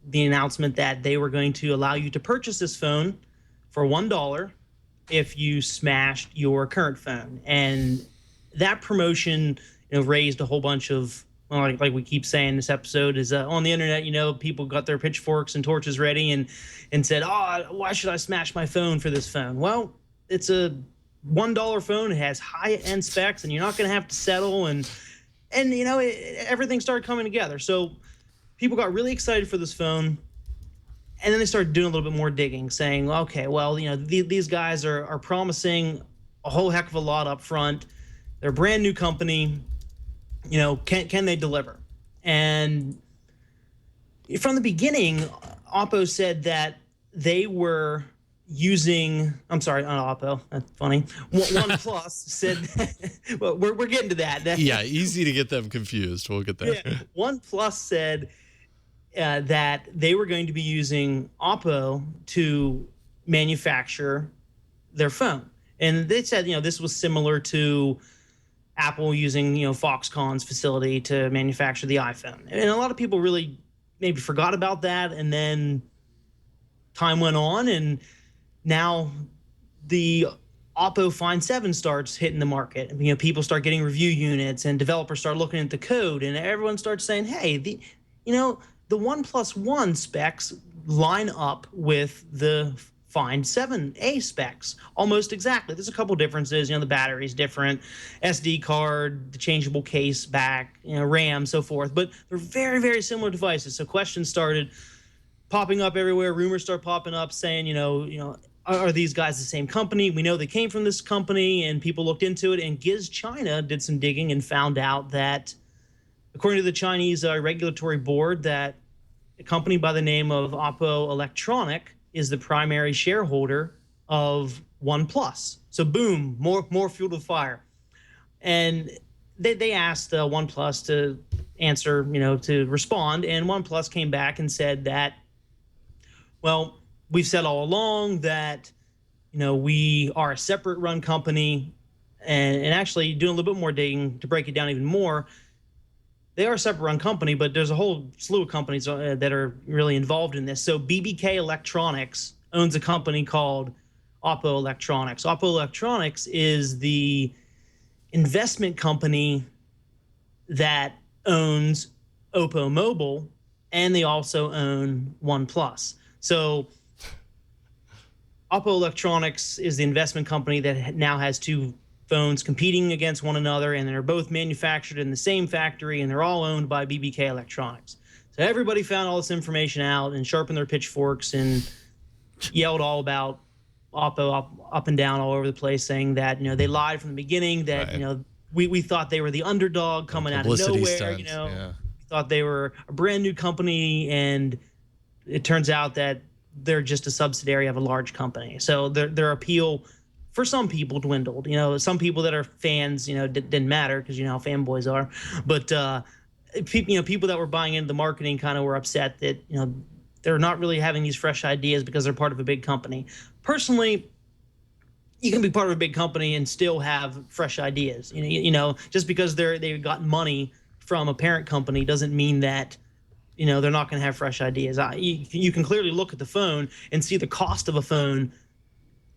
the announcement that they were going to allow you to purchase this phone for $1 if you smashed your current phone. And that promotion, raised a whole bunch of, like we keep saying this episode, is on the internet, people got their pitchforks and torches ready and said, why should I smash my phone for this phone? Well, it's a $1 phone. It has high-end specs, and you're not going to have to settle, and everything started coming together. So people got really excited for this phone, and then they started doing a little bit more digging, saying, okay, well, these guys are promising a whole heck of a lot up front. They're a brand new company. Can they deliver? And from the beginning, Oppo said that they were using, I'm sorry, not Oppo, that's funny. OnePlus said, well, we're getting to that. Yeah, easy to get them confused. We'll get there. Yeah, OnePlus said that they were going to be using Oppo to manufacture their phone. And they said, this was similar to Apple using, Foxconn's facility to manufacture the iPhone. And a lot of people really maybe forgot about that, and then time went on, and now the Oppo Find 7 starts hitting the market. People start getting review units, and developers start looking at the code, and everyone starts saying, hey, the OnePlus One specs line up with the Find 7A specs almost exactly. There's a couple differences. The battery's different, SD card, the changeable case back, RAM, so forth. But they're very, very similar devices. So questions started popping up everywhere. Rumors start popping up saying, are these guys the same company? We know they came from this company, and people looked into it. And Giz China did some digging and found out that, according to the Chinese regulatory board, that a company by the name of Oppo Electronic is the primary shareholder of OnePlus. So boom, more fuel to the fire. And they asked OnePlus to answer, to respond, and OnePlus came back and said that, well, we've said all along that, we are a separate run company, and actually doing a little bit more digging to break it down even more, they are a separate run company, but there's a whole slew of companies that are really involved in this. So BBK Electronics owns a company called Oppo Electronics. Oppo Electronics is the investment company that owns Oppo Mobile, and they also own OnePlus. So Oppo Electronics is the investment company that now has two phones competing against one another, and they're both manufactured in the same factory, and they're all owned by BBK Electronics. So everybody found all this information out and sharpened their pitchforks and yelled all about Oppo up and down all over the place, saying that they lied from the beginning, that right. We thought they were the underdog coming out of nowhere. Stunts, we thought they were a brand new company, and it turns out that they're just a subsidiary of a large company. So their appeal for some people dwindled. Some people that are fans, didn't matter, because how fanboys are. But people that were buying into the marketing kind of were upset that they're not really having these fresh ideas because they're part of a big company. Personally, you can be part of a big company and still have fresh ideas. Just because they've got money from a parent company doesn't mean that they're not going to have fresh ideas. You can clearly look at the phone and see the cost of a phone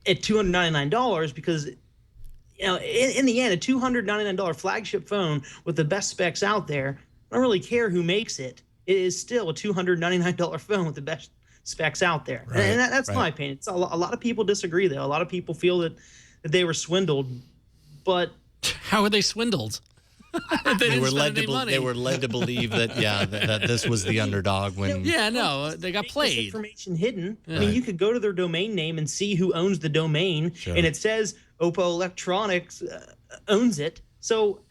at $299, because in the end, a $299 flagship phone with the best specs out there, I don't really care who makes it. It is still a $299 phone with the best specs out there. Right, and that's my opinion. A lot of people disagree, though. A lot of people feel that they were swindled. But how were they swindled? They were led to believe that that this was the underdog when they got played. Information hidden. Yeah. I mean, you could go to their domain name and see who owns the domain, and it says Oppo Electronics owns it. So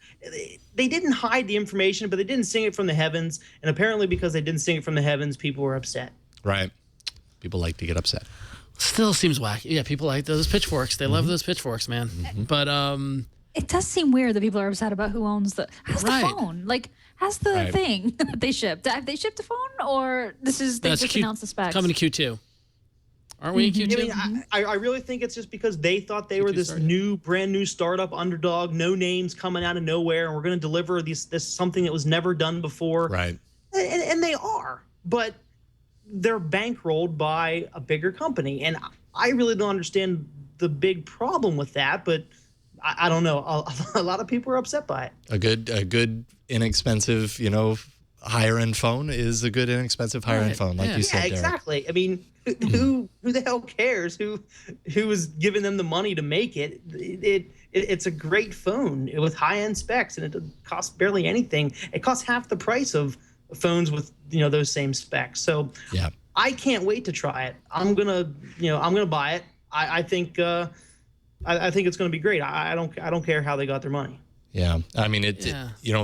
they didn't hide the information, but they didn't sing it from the heavens. And apparently, because they didn't sing it from the heavens, people were upset. Right. People like to get upset. Still seems wacky. Yeah, people like those pitchforks. They love those pitchforks, man. But it does seem weird that people are upset about who owns the phone. Like, has the thing that they shipped. Have they shipped a phone, or they just announced the specs? Coming to Q2. Aren't we in Q2? I mean, I really think it's just because they thought they were this brand new startup underdog, no names coming out of nowhere, and we're going to deliver this something that was never done before. Right. And they are, but they're bankrolled by a bigger company, and I really don't understand the big problem with that, but I don't know. A lot of people are upset by it. A good inexpensive, higher end phone is a good inexpensive higher end phone, like you said. Yeah, exactly. I mean, who the hell cares who was giving them the money to make it? It's a great phone with high end specs, and it costs barely anything. It costs half the price of phones with those same specs. So I can't wait to try it. I'm gonna buy it. I think. I think it's going to be great. I don't care how they got their money. Yeah, I mean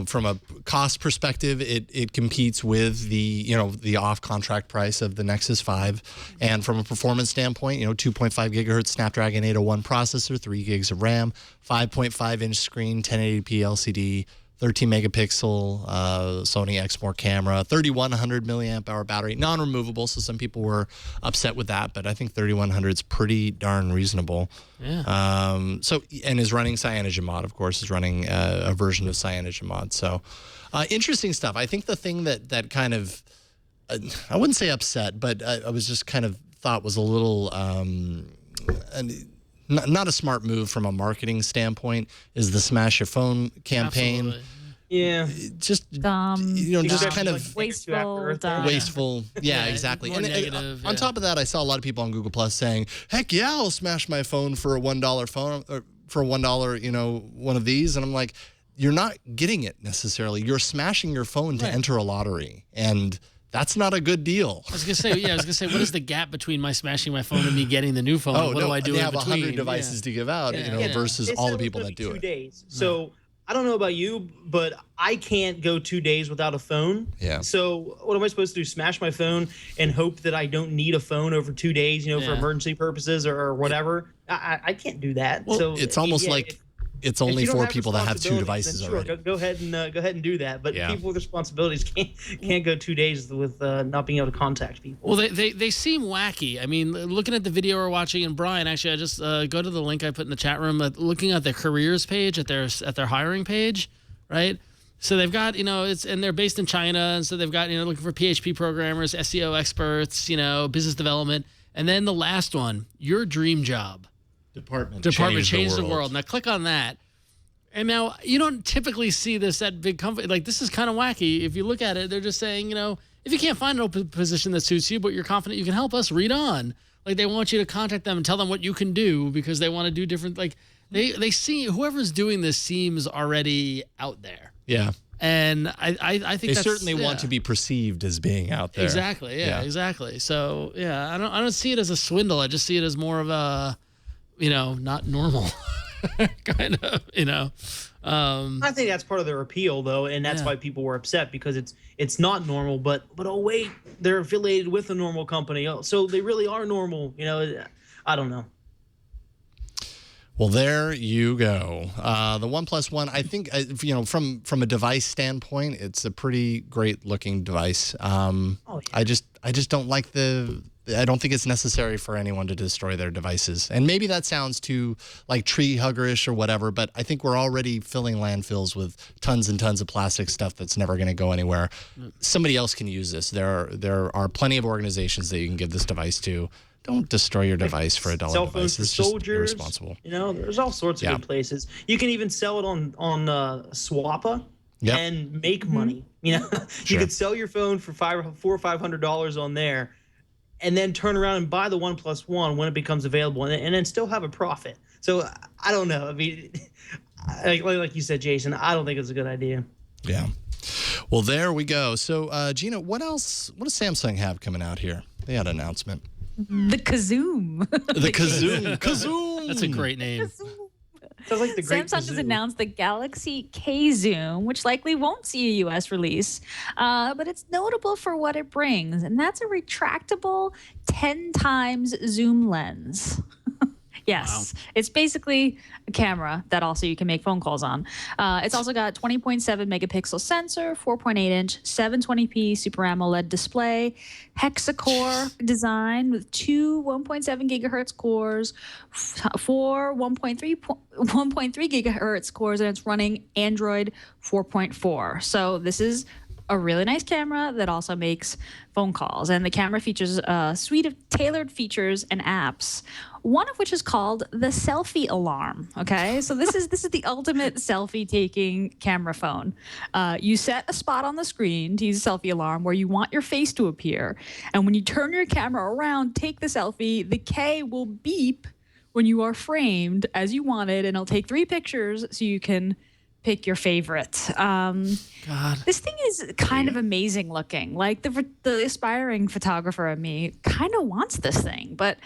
from a cost perspective, it competes with the off contract price of the Nexus 5, and from a performance standpoint, 2.5 gigahertz Snapdragon 801 processor, 3 gigs of RAM, 5.5 inch screen, 1080p LCD, 13 megapixel Sony Xperia camera, 3100 milliamp hour battery, non-removable. So some people were upset with that, but I think 3100 is pretty darn reasonable. Yeah. And is running CyanogenMod, of course, is running a version of CyanogenMod. So interesting stuff. I think the thing that kind of, I wouldn't say upset, but I was just kind of thought was a little, not a smart move from a marketing standpoint is the Smash Your Phone campaign. Absolutely. Yeah. Just just kind of wasteful. Yeah, exactly. More And negative, on top of that, I saw a lot of people on Google Plus saying, "Heck yeah, I'll smash my phone for a $1 phone, or for $1, one of these." And I'm like, you're not getting it necessarily. You're smashing your phone to enter a lottery, and that's not a good deal. I was gonna say, what is the gap between my smashing my phone and me getting the new phone? What do I do they in have between? 100 devices to give out, versus all the people that do it. 2 days. So I don't know about you, but I can't go 2 days without a phone. Yeah. So what am I supposed to do? Smash my phone and hope that I don't need a phone over 2 days, for emergency purposes or whatever? I can't do that. Well, so it's almost like it's only for people that have 2 devices already. Go ahead and do that. But people with responsibilities can't go 2 days with not being able to contact people. Well, they seem wacky. I mean, looking at the video we're watching, and Brian, actually, I just go to the link I put in the chat room. Looking at their careers page at their hiring page, right? So they've got and they're based in China, and so they've got looking for PHP programmers, SEO experts, business development, and then the last one, your dream job. Department change the world. Now click on that. And now you don't typically see this at big company. Like, this is kind of wacky. If you look at it, they're just saying, if you can't find an open position that suits you, but you're confident you can help us, read on. Like, they want you to contact them and tell them what you can do because they want to do different, like they see whoever's doing this seems already out there. Yeah. And I think they certainly want to be perceived as being out there. Exactly. Yeah. Exactly. So I don't see it as a swindle. I just see it as more of a not normal kind of, I think that's part of their appeal, though, and that's why people were upset because it's not normal. But oh wait, they're affiliated with a normal company, so they really are normal. I don't know. Well, there you go. The OnePlus One, I think, from a device standpoint, it's a pretty great looking device. I just don't like I don't think it's necessary for anyone to destroy their devices. And maybe that sounds too like tree huggerish or whatever, but I think we're already filling landfills with tons and tons of plastic stuff that's never going to go anywhere. Somebody else can use this. There are plenty of organizations that you can give this device to. Don't destroy your device for a dollar device. It's just irresponsible. There's all sorts of good places. You can even sell it on Swappa and make money. You could sell your phone for $400 or $500 on there, and then turn around and buy the OnePlus One when it becomes available, and then still have a profit. So I don't know. I mean, like you said, Jason, I don't think it's a good idea. Yeah. Well, there we go. So, Gina, what else? What does Samsung have coming out here? They had an announcement. The Kazoom. The Kazoom. Kazoom. That's a great name. Sounds like the great Samsung has announced the Galaxy K Zoom, which likely won't see a U.S. release, but it's notable for what it brings, and that's a retractable 10 times zoom lens. Yes, it's basically a camera that also you can make phone calls on. It's also got 20.7 megapixel sensor, 4.8-inch 720p Super AMOLED display, hexa-core design with two 1.7 gigahertz cores, four 1.3 gigahertz cores, and it's running Android 4.4. So this is a really nice camera that also makes phone calls. And the camera features a suite of tailored features and apps, one of which is called the selfie alarm. Okay, so this is the ultimate selfie taking camera phone. You set a spot on the screen to use a selfie alarm where you want your face to appear. And when you turn your camera around, take the selfie, the K will beep when you are framed as you wanted, and it'll take 3 pictures so you can pick your favorite. God. This thing is kind of amazing looking. Like the aspiring photographer in me kind of wants this thing, but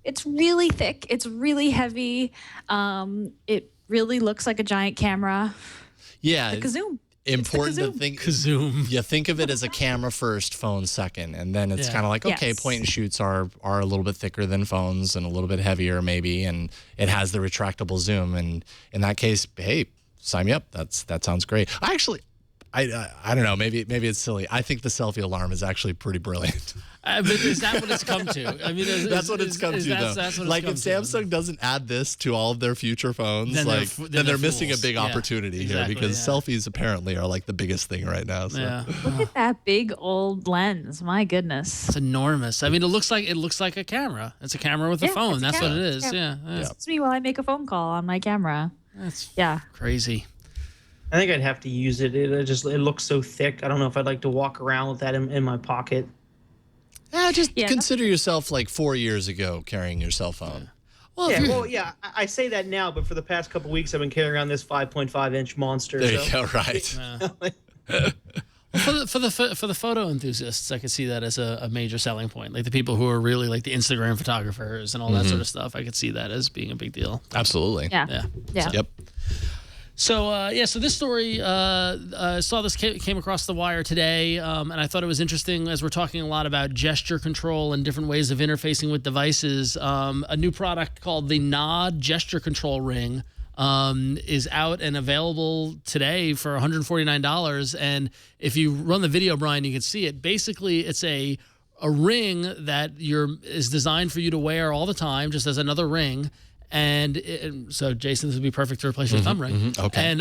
it's really thick. It's really heavy. It really looks like a giant camera. Yeah. The Kazoom. Important to think. Kazoom. You think of it as a camera first, phone second, and then it's kind of like, okay, point and shoots are a little bit thicker than phones and a little bit heavier maybe, and it has the retractable zoom. And in that case, hey, sign me up. That sounds great. I don't know. Maybe it's silly. I think the selfie alarm is actually pretty brilliant. But is that what it's come to? I mean, that's what it's come to, though. That's what like, if it's come to. Samsung doesn't add this to all of their future phones, then they're missing a big opportunity here, because selfies apparently are like the biggest thing right now. So. Yeah. Look at that big old lens. My goodness. It's enormous. I mean, it looks like a camera. It's a camera with a phone. That's what it is. Yeah. It's me while I make a phone call on my camera. That's crazy. I think I'd have to use it. It looks so thick. I don't know if I'd like to walk around with that in my pocket. Consider yourself like 4 years ago carrying your cell phone. Well, I say that now, but for the past couple weeks, I've been carrying around this 5.5-inch monster. There you go, right. For the photo enthusiasts, I could see that as a major selling point. Like the people who are really like the Instagram photographers and all that sort of stuff, I could see that as being a big deal. Absolutely. Yeah. Yep. So so this story, saw this came across the wire today, and I thought it was interesting as we're talking a lot about gesture control and different ways of interfacing with devices. A new product called the Nod Gesture Control Ring is out and available today for $149. And if you run the video, Brian, you can see it. Basically, it's a ring that is designed for you to wear all the time, just as another ring. And so, Jason, this would be perfect to replace your thumb ring. Okay.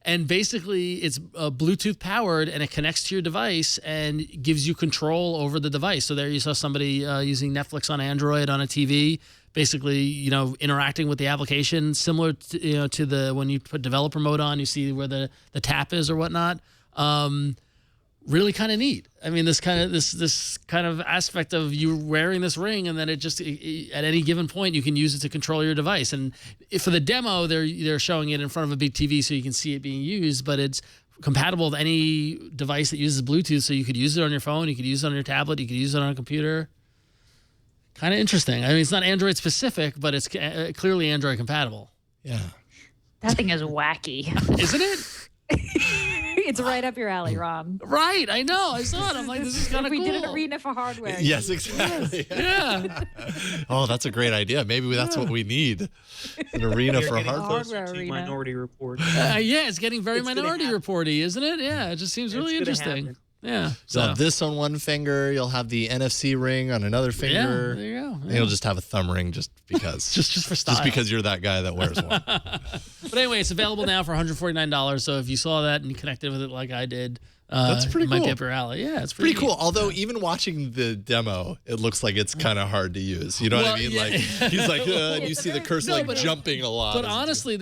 And basically, it's Bluetooth powered, and it connects to your device and gives you control over the device. So there you saw somebody using Netflix on Android on a TV, basically, interacting with the application, similar to, to the when you put developer mode on, you see where the tap is or whatnot. Really kind of neat. I mean, this kind of aspect of you wearing this ring, and then it just at any given point you can use it to control your device. And for the demo, they're showing it in front of a big TV so you can see it being used, but it's compatible with any device that uses Bluetooth. So you could use it on your phone, you could use it on your tablet, you could use it on a computer. Kind of interesting. I mean, it's not Android specific, but it's clearly Android compatible. Yeah. That thing is wacky. Isn't it? It's right up your alley, Rob. Right, I know. I saw it. I'm like, this is kind of cool. We did an arena for hardware. Yes, exactly. Yeah. Oh, that's a great idea. Maybe that's what we need. An arena for hardware. To Minority Report. It's getting very Minority Report-y, isn't it? Yeah, it just seems really interesting. Yeah. So you'll have this on one finger. You'll have the NFC ring on another finger. Yeah, there you go. And you'll just have a thumb ring just because. just for style. Just because you're that guy that wears one. But anyway, it's available now for $149. So if you saw that and you connected with it like I did, that's pretty cool. Might be up your alley. Yeah, it's pretty cool. Although even watching the demo, it looks like it's kind of hard to use. You know what I mean? Yeah. Like he's like, and you see the cursor jumping a lot. But honestly,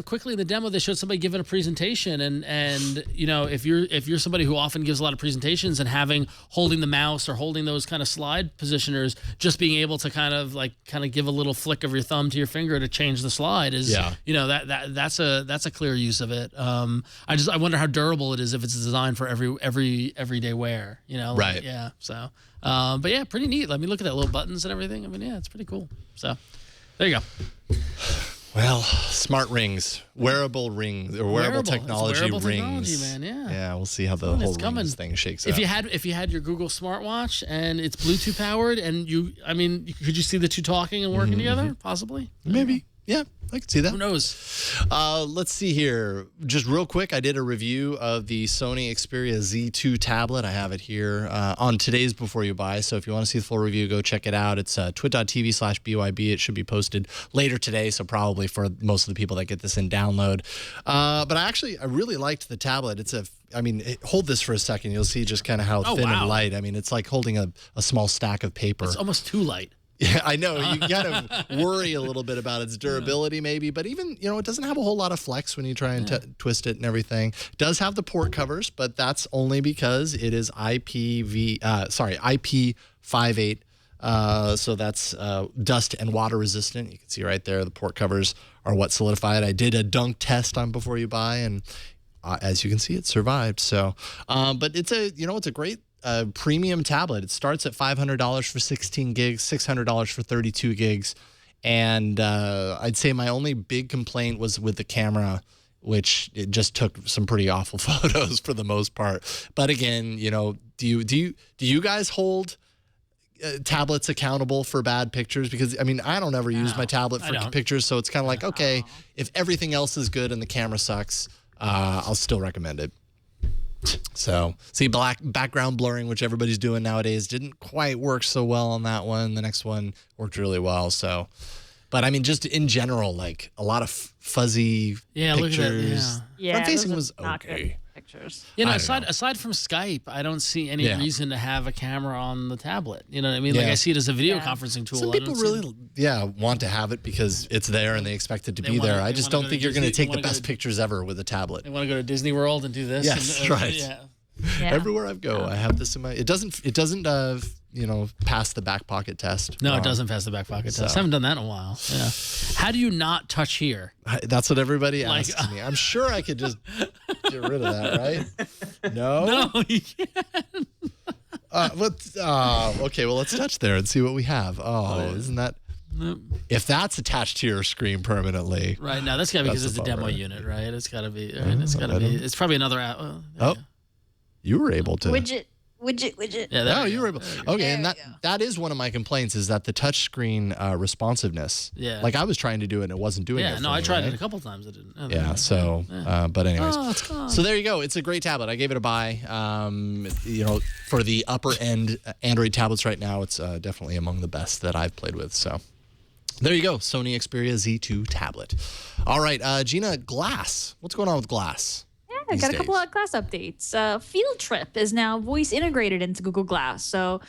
quickly in the demo, they showed somebody giving a presentation, and if you're somebody who often gives a lot of presentations, and holding the mouse or holding those kind of slide positioners, just being able to kind of give a little flick of your thumb to your finger to change the slide is that's a clear use of it. I wonder how durable it is if it's designed for everyday wear, right. Yeah. So, but yeah, pretty neat. Let me look at that, little buttons and everything. I mean, yeah, it's pretty cool. So there you go. Well, smart rings, wearable rings, or wearable technology wearable rings. Technology, man, yeah. Yeah, we'll see how the whole rings thing shakes out. If you had your Google smartwatch and it's Bluetooth could you see the two talking and working together? Possibly. Maybe. Yeah, I can see that. Who knows? Let's see here. Just real quick, I did a review of the Sony Xperia Z2 Tablet. I have it here on today's Before You Buy. So if you want to see the full review, go check it out. It's twit.tv/BYB. It should be posted later today, so probably for most of the people that get this in download. But I really liked the tablet. Hold this for a second. You'll see just kind of how thin and light. I mean, it's like holding a small stack of paper. It's almost too light. Yeah, I know. You kind of worry a little bit about its durability maybe, but even, it doesn't have a whole lot of flex when you try and twist it and everything. It does have the port covers, but that's only because it is IP58. So that's dust and water resistant. You can see right there the port covers are what solidify it. I did a dunk test on Before You Buy, and as you can see, it survived. So, but it's a great premium tablet. It starts at $500 for 16 gigs, $600 for 32 gigs. And I'd say my only big complaint was with the camera, which it just took some pretty awful photos for the most part. But again, do you guys hold tablets accountable for bad pictures? Because, I mean, I don't ever use my tablet for pictures, so it's kind of like, okay, if everything else is good and the camera sucks, I'll still recommend it. So, see, background blurring, which everybody's doing nowadays, didn't quite work so well on that one. The next one worked really well, so... But I mean, just in general, like a lot of fuzzy pictures. Look at that. Yeah, front facing was okay. Pictures. You know, aside from Skype, I don't see any reason to have a camera on the tablet. You know what I mean? Like I see it as a video conferencing tool. Some people really, want to have it because it's there and they expect it to be there. I just don't think you're going to take the best pictures ever with a tablet. They want to go to Disney World and do this. Yes, right. Yeah. Everywhere I go, I have this in my. It doesn't pass the back pocket test. No, it doesn't pass the back pocket test. I haven't done that in a while. Yeah. How do you not touch here? That's what everybody asks me. I'm sure I could just get rid of that, right? No. No, you can't. Okay, well, let's touch there and see what we have. Isn't that? If that's attached to your screen permanently, right now that's got to be because it's a demo unit, right? It's got to be. Right? It's got to be. It's probably another app. You were able to widget. Yeah, you were able. Okay, and that is one of my complaints is that the touchscreen responsiveness. Yeah. Like I was trying to do it and it wasn't doing it. Yeah, no, I tried it a couple times. It didn't. But anyways. It's gone. So there you go. It's a great tablet. I gave it a buy. For the upper end Android tablets right now, it's definitely among the best that I've played with. So there you go. Sony Xperia Z2 Tablet. All right, Gina, Glass. What's going on with Glass? I got a couple of Glass updates. Field Trip is now voice integrated into Google Glass. So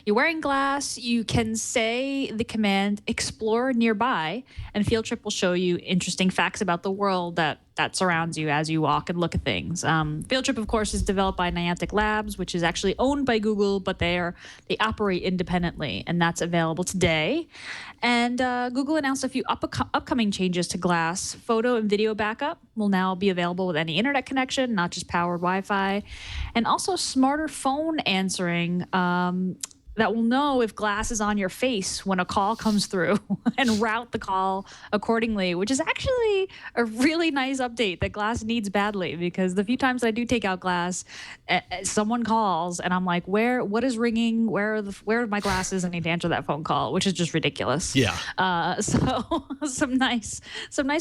you're wearing Glass, you can say the command explore nearby, and Field Trip will show you interesting facts about the world that surrounds you as you walk and look at things. Field Trip, of course, is developed by Niantic Labs, which is actually owned by Google, but they operate independently, and that's available today. And Google announced a few upcoming changes to Glass. Photo and video backup will now be available with any internet connection, not just powered Wi-Fi. And also smarter phone answering that will know if Glass is on your face when a call comes through and route the call accordingly, which is actually a really nice update that Glass needs badly, because the few times I do take out Glass, someone calls and I'm like, what is ringing? Where are my glasses? I need to answer that phone call, which is just ridiculous. Yeah. So some nice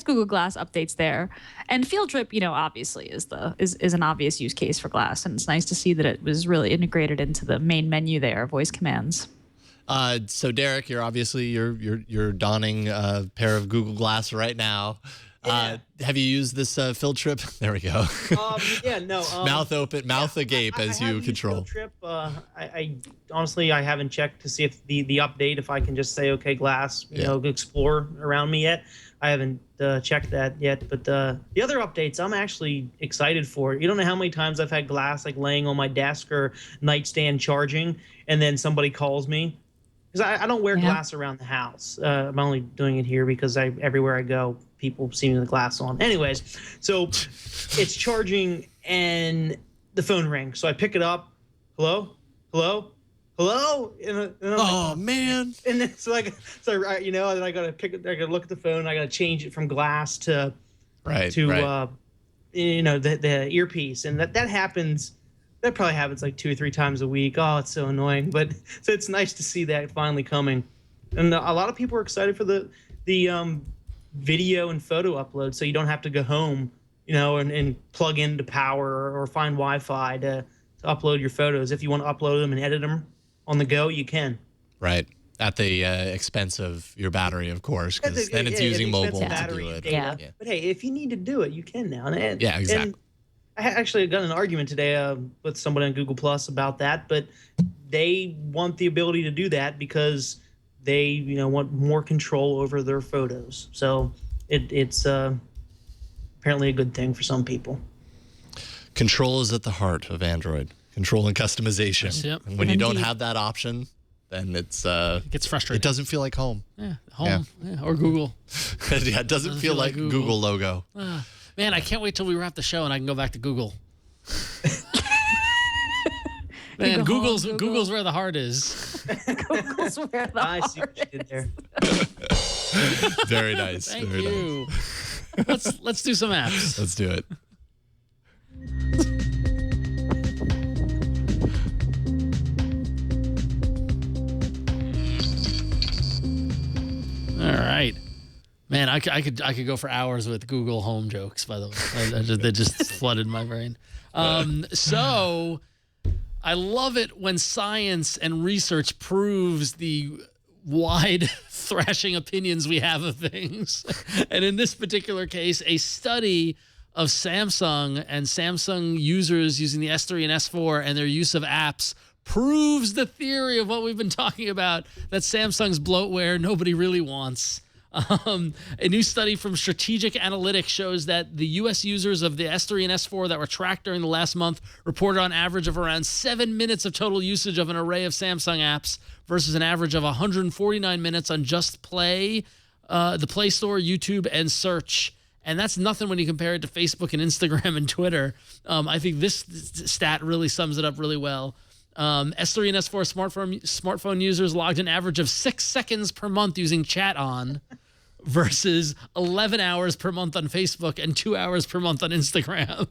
Google Glass updates there. And Field Trip, obviously is an obvious use case for Glass, and it's nice to see that it was really integrated into the main menu there, voice commands. So Derek, you're donning a pair of Google Glass right now. Yeah. Have you used this Field Trip? There we go. Mouth open, mouth agape as you control. Field Trip. I honestly haven't checked to see if the update, if I can just say okay, Glass, explore around me yet. I haven't checked that yet, but the other updates I'm actually excited for. You don't know how many times I've had Glass like laying on my desk or nightstand charging, and then somebody calls me. Because I don't wear Glass around the house. I'm only doing it here because everywhere I go, people see me with Glass on. Anyways, so it's charging and the phone rings. So I pick it up. Hello? And I'm like, man. And then then I gotta pick it. I gotta look at the phone. I gotta change it from Glass to the earpiece, and that happens. That probably happens like 2 or 3 times a week. Oh, it's so annoying. But so it's nice to see that finally coming, and a lot of people are excited for the video and photo upload, so you don't have to go home, and plug into power or find Wi-Fi to upload your photos. If you want to upload them and edit them on the go, you can. Right. At the expense of your battery, of course, because then it's using mobile to do it. Yeah. But hey, if you need to do it, you can now. And, yeah, exactly. And I actually got an argument today with somebody on Google Plus about that, but they want the ability to do that because they, want more control over their photos. So it's apparently a good thing for some people. Control is at the heart of Android. Control and customization. Yep. And when you don't have that option, then it gets frustrating. It doesn't feel like home. Yeah, home. Yeah, or Google. Yeah, it doesn't feel like Google logo. Man, I can't wait till we wrap the show and I can go back to Google. Man, Google's where the heart is. Google's where the I heart see what you did there. Very nice. Thank Very you. Nice. Let's do some apps. Let's do it. Man, I could go for hours with Google Home jokes. By the way, they just flooded my brain. So I love it when science and research proves the wide thrashing opinions we have of things. And in this particular case, a study of Samsung and Samsung users using the S3 and S4 and their use of apps proves the theory of what we've been talking about, that Samsung's bloatware nobody really wants. A new study from Strategic Analytics shows that the U.S. users of the S3 and S4 that were tracked during the last month reported on average of around 7 minutes of total usage of an array of Samsung apps versus an average of 149 minutes on Just Play, the Play Store, YouTube, and Search. And that's nothing when you compare it to Facebook and Instagram and Twitter. I think this stat really sums it up really well. S3 and S4 smartphone users logged an average of 6 seconds per month using Chat On versus 11 hours per month on Facebook and 2 hours per month on Instagram.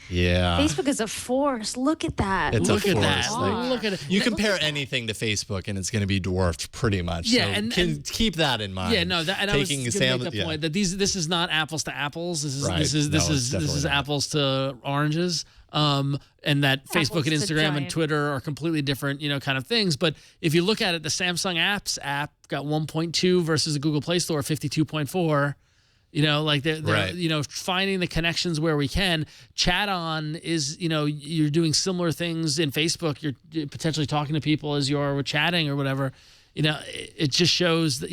Yeah. Facebook is a force. Look at that. It's Look a at force. that. Like, Look at it. you compare anything to Facebook and it's going to be dwarfed pretty much. Yeah, so and keep that in mind. Yeah, no, and I was going to make the point that this is not apples to apples. This is apples to oranges. And that Facebook and Instagram and Twitter are completely different, kind of things. But if you look at it, the Samsung Apps app got 1.2 versus the Google Play Store 52.4. They're finding the connections where we can. Chat On is, you're doing similar things in Facebook. You're potentially talking to people as you are with chatting or whatever. It just shows that,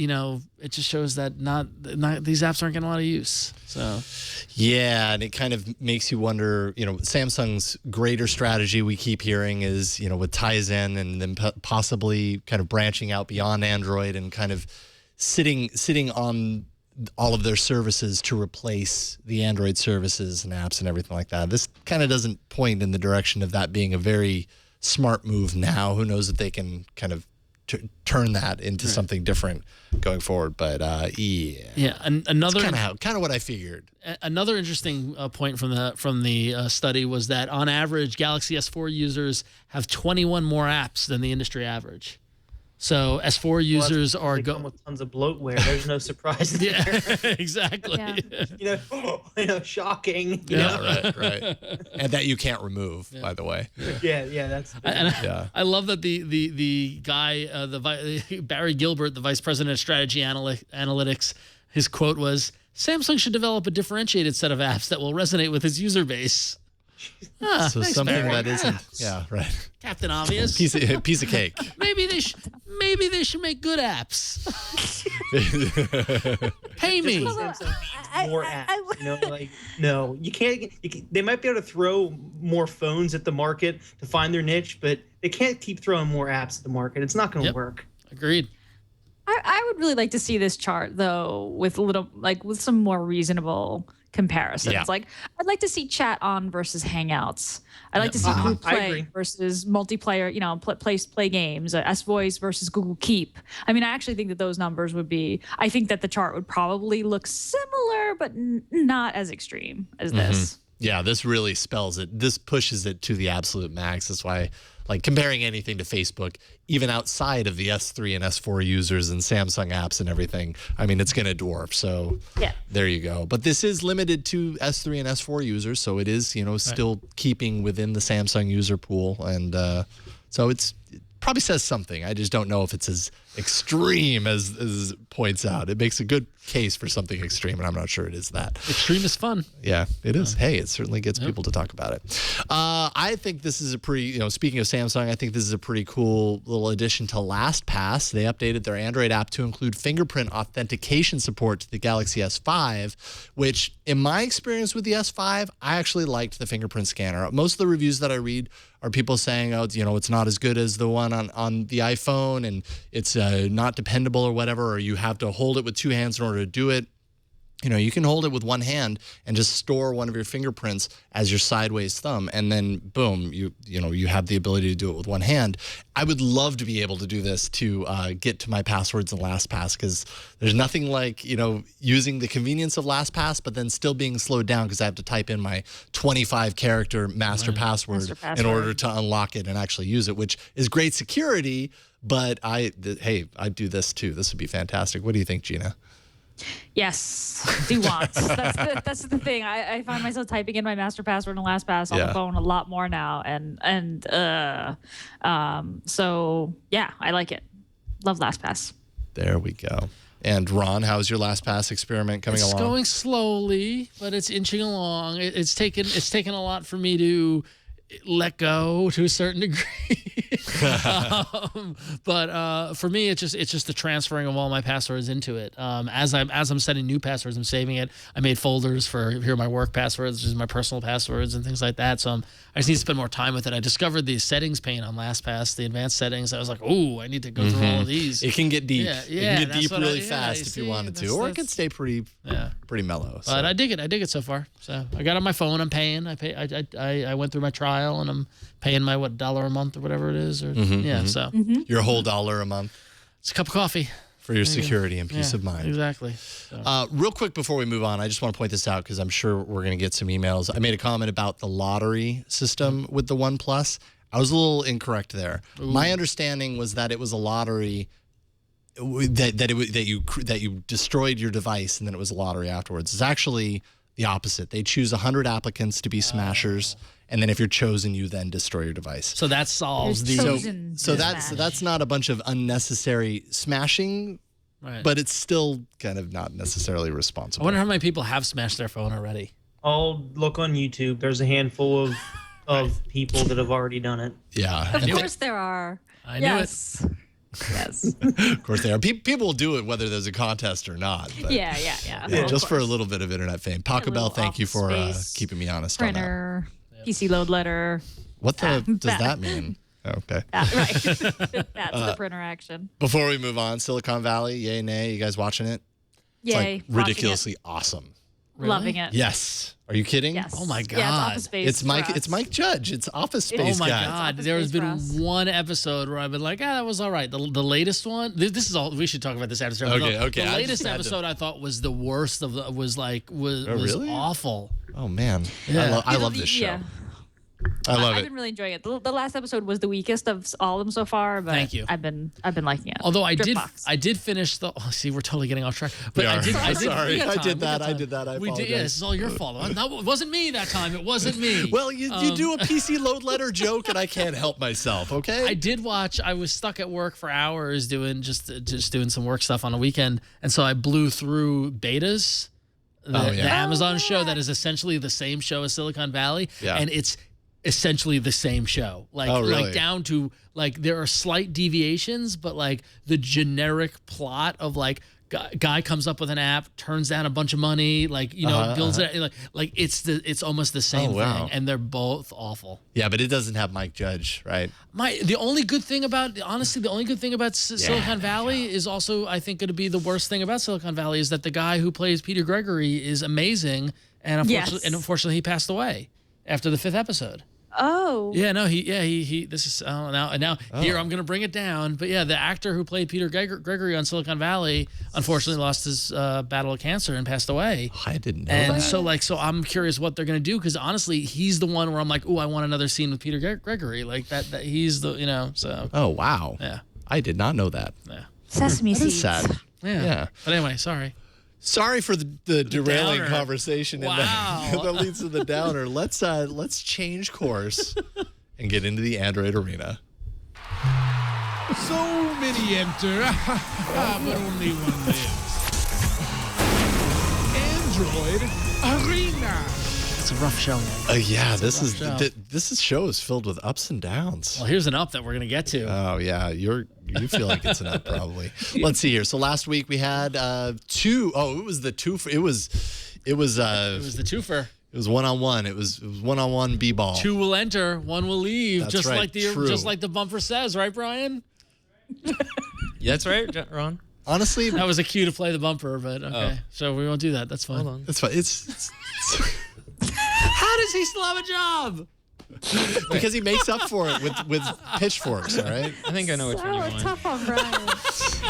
not these apps aren't getting a lot of use. So, yeah, and it kind of makes you wonder, Samsung's greater strategy we keep hearing is, with Tizen and then possibly kind of branching out beyond Android and kind of sitting on all of their services to replace the Android services and apps and everything like that. This kind of doesn't point in the direction of that being a very smart move now. Who knows if they can kind of turn that into something different going forward, but another kind of what I figured. Another interesting point from the study was that on average, Galaxy S4 users have 21 more apps than the industry average. So S4 users are come with tons of bloatware. There's no surprise there. Yeah, exactly. Yeah. Shocking. Right. And that you can't remove, by the way. Yeah, that's. I love that the guy, Barry Gilbert, the vice president of strategy analytics, his quote was, "Samsung should develop a differentiated set of apps that will resonate with its user base." So thanks, something Barry. that isn't, right. Captain Obvious. Piece of cake. Maybe they should make good apps. Pay me. More apps. No, you can't. They might be able to throw more phones at the market to find their niche, but they can't keep throwing more apps at the market. It's not going to work. Agreed. I would really like to see this chart though with with some more reasonable comparisons. Yeah. Like I'd like to see Chat On versus Hangouts. I'd like to see Google Play versus multiplayer, play games, S-Voice versus Google Keep. I mean, I actually think that those numbers I think that the chart would probably look similar, but not as extreme as this. Yeah, this really spells it. This pushes it to the absolute max. That's why, comparing anything to Facebook, even outside of the S3 and S4 users and Samsung apps and everything, I mean, it's going to dwarf. So there you go. But this is limited to S3 and S4 users, so it is, still keeping within the Samsung user pool. And so it probably says something. I just don't know if it's as extreme as it points out. It makes a good case for something extreme, and I'm not sure it is that. Extreme is fun. Yeah, it is. Hey, it certainly gets people to talk about it. I think this is a pretty, speaking of Samsung, I think this is a pretty cool little addition to LastPass. They updated their Android app to include fingerprint authentication support to the Galaxy S5, which in my experience with the S5, I actually liked the fingerprint scanner. Most of the reviews that I read are people saying, it's not as good as the one on the iPhone, and it's not dependable or whatever, or you have to hold it with two hands in order to do it. You can hold it with one hand and just store one of your fingerprints as your sideways thumb, and then boom, you have the ability to do it with one hand. I would love to be able to do this to get to my passwords in LastPass, because there's nothing like using the convenience of LastPass, but then still being slowed down because I have to type in my 25-character master password in order to unlock it and actually use it, which is great security. But I'd do this too. This would be fantastic. What do you think, Gina? Yes, do want. That's the thing. I find myself typing in my master password and LastPass on the phone a lot more now, so yeah, I like it. Love LastPass. There we go. And Ron, how's your LastPass experiment coming along? It's going slowly, but it's inching along. It's taken a lot for me to let go to a certain degree. But for me, it's just the transferring of all my passwords into it. As I'm setting new passwords, I'm saving it. I made folders for here are my work passwords, which is my personal passwords and things like that. So I just need to spend more time with it. I discovered the settings pane on LastPass, the advanced settings. I was like, oh, I need to go through all of these. It can get deep. Yeah, it can get deep really fast if see, you wanted to, or it can stay pretty mellow. So. But I dig it so far. So I got it on my phone. I'm paying. I went through my trial and I'm paying my $1 a month or whatever it is. Or so your whole $1 a month. It's a cup of coffee for your security and peace of mind. Exactly. So. Real quick before we move on, I just want to point this out because I'm sure we're going to get some emails. I made a comment about the lottery system with the OnePlus. I was a little incorrect there. Ooh. My understanding was that it was a lottery that you destroyed your device and then it was a lottery afterwards. It's actually the opposite. They choose 100 applicants to be smashers. And then if you're chosen, you then destroy your device. So that solves the... So that's not a bunch of unnecessary smashing, but it's still kind of not necessarily responsible. I wonder how many people have smashed their phone already. I'll look on YouTube. There's a handful of people that have already done it. Yeah. Of course there are. I knew it. Yes. Of course they are. People will do it whether there's a contest or not. But yeah. Just for a little bit of internet fame. Paco Bell, thank you for keeping me honest printer, on that. PC load letter. What does that mean? Okay. Right. That's the printer action. Before we move on, Silicon Valley, yay, nay. You guys watching it? Yay. It's like ridiculously awesome. Really? Loving it. Yes. Are you kidding? Yes. Oh my God. Yeah, it's Office Space. It's Mike Judge. It's Office Space. Oh my guy. God. There has been one episode where I've been like, that was all right. The latest one. This is all. We should talk about this after. Okay. The latest episode I thought was the worst of the. Was really? awful. Oh man. Yeah. I love this show. Yeah. I love it. I've been really enjoying it. The last episode was the weakest of all of them so far, but Thank you. I've been liking it. Although I did finish the. Oh, see, we're totally getting off track. But I did. Sorry, I did that. I apologize. Yeah, this is all your fault. It wasn't me that time. It wasn't me. Well, you do a PC load letter joke, and I can't help myself. Okay. I did watch. I was stuck at work for hours doing doing some work stuff on a weekend, and so I blew through betas. The Amazon show that is essentially the same show as Silicon Valley, and it's essentially the same show, like down to like there are slight deviations, but like the generic plot of like guy comes up with an app, turns down a bunch of money, builds it like it's almost the same thing, and they're both awful. Yeah, but it doesn't have Mike Judge, right? The only good thing about Silicon Valley is also, I think, going to be the worst thing about Silicon Valley is that the guy who plays Peter Gregory is amazing, and unfortunately he passed away after the 5th episode. Oh. Yeah, no, this is here I'm going to bring it down, but yeah, the actor who played Peter Gregory on Silicon Valley unfortunately lost his battle of cancer and passed away. I didn't know and that. So I'm curious what they're going to do, because honestly, he's the one where I'm like, I want another scene with Peter Gregory, like that he's the, so. Oh, wow. Yeah. I did not know that. Yeah. Sesame seeds. That is sad. Yeah. But anyway, sorry. Sorry for the derailing downer. Conversation that leads to the downer. Let's change course and get into the Android arena. So many enter, but only one lives. Android arena. It's a rough show, man. Yeah, this show is filled with ups and downs. Well, here's an up that we're gonna get to. Oh yeah, you feel like it's an up probably. Let's see here. So last week we had two. Oh, it was the two. It was the twofer. It was one-on-one. It was one-on-one b-ball. 2 will enter, 1 will leave. That's just right, just like the bumper says, right, Brian? Yeah, that's right, Ron. Honestly, that was a cue to play the bumper, but okay. So we won't do that. That's fine. Hold on. That's fine. It's How does he still have a job? because he makes up for it with pitchforks. All right. I think I know which one you want. Tough on Brian.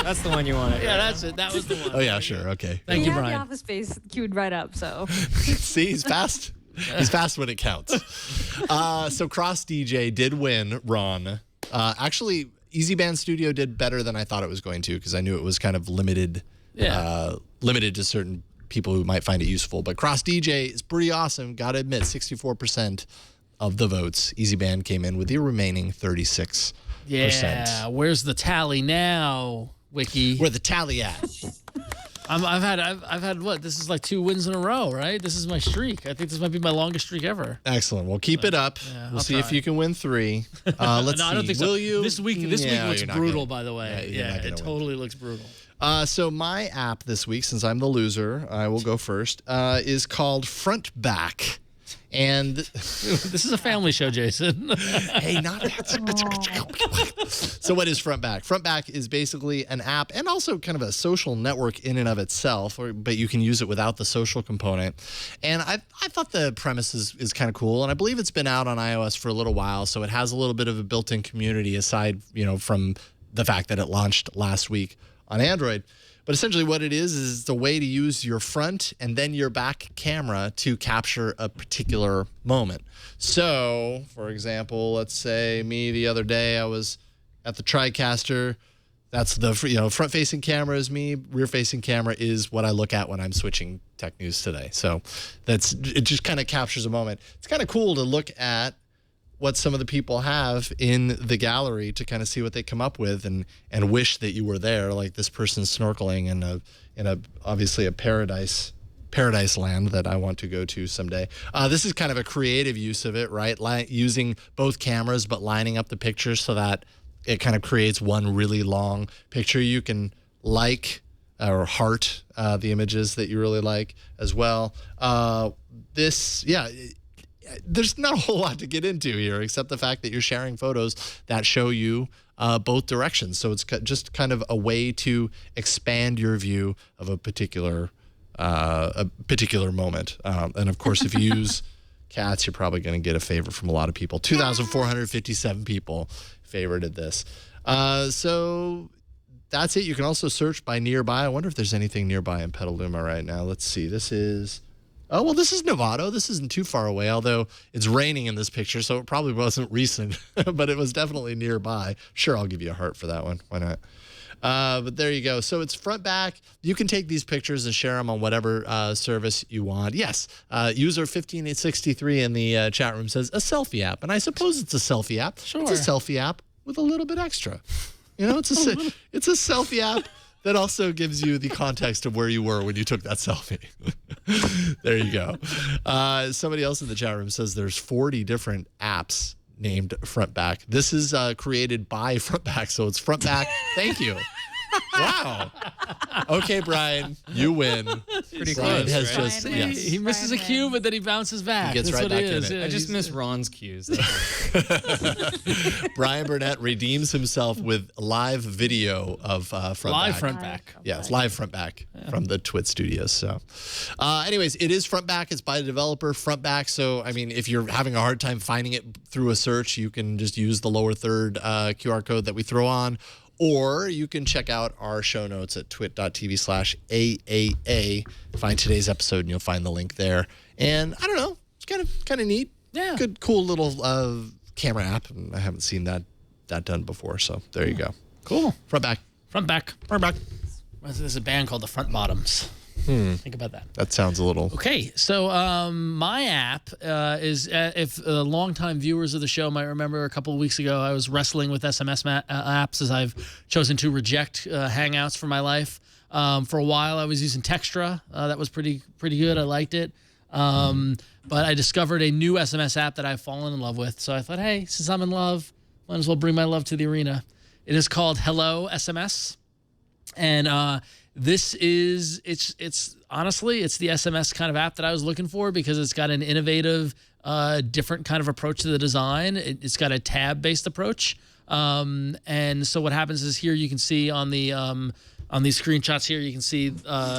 That's the one you wanted. Yeah, that's it. That was the one. Oh yeah, sure. Okay. Thank you, Brian. The Office Space queued right up. So. See, he's fast. He's fast when it counts. So Cross DJ did win, Ron. Actually, Easy Band Studio did better than I thought it was going to, because I knew it was kind of limited limited to certain people who might find it useful. But Cross DJ is pretty awesome. Got to admit, 64% of the votes. Easy Band came in with the remaining 36%. Yeah, where's the tally now, Wiki? Where the tally at? I've had what? This is like 2 wins in a row, right? This is my streak. I think this might be my longest streak ever. Excellent. Well, keep it up. Yeah, we'll see if you can win 3. Let's see. I don't think so. Will you? This week looks brutal, by the way. Yeah, it totally looks brutal. So my app this week, since I'm the loser, I will go first, is called Front Back. And this is a family show, Jason. Hey, not So what is Front Back? Front Back is basically an app and also kind of a social network in and of itself, but you can use it without the social component. And I thought the premise is kind of cool, and I believe it's been out on iOS for a little while, so it has a little bit of a built-in community aside, from the fact that it launched last week on Android. But essentially what it is it's a way to use your front and then your back camera to capture a particular moment. So, for example, let's say me the other day, I was at the TriCaster. That's the front-facing camera is me, rear-facing camera is what I look at when I'm switching Tech News today. So it just kind of captures a moment. It's kind of cool to look at what some of the people have in the gallery to kind of see what they come up with and wish that you were there, like this person snorkeling in a obviously a paradise land that I want to go to someday. This is kind of a creative use of it, right? Using both cameras but lining up the pictures so that it kind of creates one really long picture. You can like or heart the images that you really like as well. There's not a whole lot to get into here except the fact that you're sharing photos that show you both directions. So it's just kind of a way to expand your view of a particular moment. And of course, if you use cats, you're probably going to get a favor from a lot of people. 2,457 people favorited this. So that's it. You can also search by nearby. I wonder if there's anything nearby in Petaluma right now. Let's see. This is Novato. This isn't too far away, although it's raining in this picture, so it probably wasn't recent, but it was definitely nearby. Sure, I'll give you a heart for that one. Why not? But there you go. So it's front back. You can take these pictures and share them on whatever service you want. Yes, user 15863 in the chat room says a selfie app, and I suppose it's a selfie app. Sure. It's a selfie app with a little bit extra. It's a selfie app that also gives you the context of where you were when you took that selfie. There you go. Somebody else in the chat room says there's 40 different apps named Front Back. This is created by Front Back, so it's Front Back. Thank you. Wow. Okay, Brian, you win. Pretty Brian close, has right? just yes. He misses a cue, but then he bounces back. He gets That's right what back in is. it. Yeah, I just miss Ron's cues. Brian Burnett redeems himself with live video of Front Live Back. front back. Yeah, it's live Front Back from the Twit Studios. So, anyways, it is Front Back. It's by the developer Front Back. So, I mean, if you're having a hard time finding it through a search, you can just use the lower third QR code that we throw on. Or you can check out our show notes at twit.tv/AAA. Find today's episode and you'll find the link there. And I don't know, it's kind of neat. Yeah. Good, cool little camera app. I haven't seen that done before. So there you go. Cool. Front back. Front back. Front back. There's a band called the Front Bottoms. Think about that. That sounds a little. Okay, so my app is, if longtime viewers of the show might remember, a couple of weeks ago I was wrestling with SMS apps as I've chosen to reject Hangouts for my life. For a while I was using Textra. That was pretty good. I liked it. But I discovered a new SMS app that I've fallen in love with. So I thought, hey, since I'm in love, might as well bring my love to the arena. It is called Hello SMS. And this is, it's honestly, it's the SMS kind of app that I was looking for because it's got an innovative, different kind of approach to the design. It's got a tab-based approach. And so what happens is here you can see on the on these screenshots here, you can see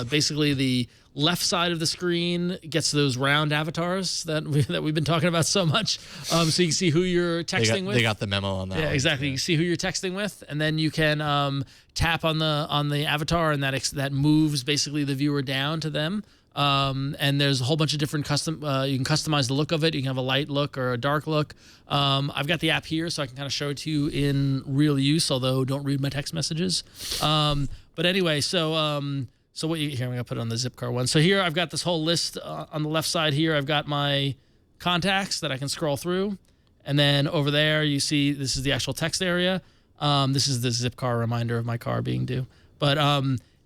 basically the left side of the screen gets those round avatars that we've been talking about so much. So you can see who you're texting with. They got the memo on that. Yeah, one. exactly. Yeah. You can see who you're texting with, and then you can tap on the avatar, and that moves basically the viewer down to them. And there's a whole bunch of different custom. You can customize the look of it. You can have a light look or a dark look. I've got the app here, so I can kind of show it to you in real use. Although don't read my text messages. But anyway, so So what you here? I'm gonna put it on the Zipcar one. So here I've got this whole list on the left side. Here I've got my contacts that I can scroll through, and then over there you see this is the actual text area. This is the Zipcar reminder of my car being due. But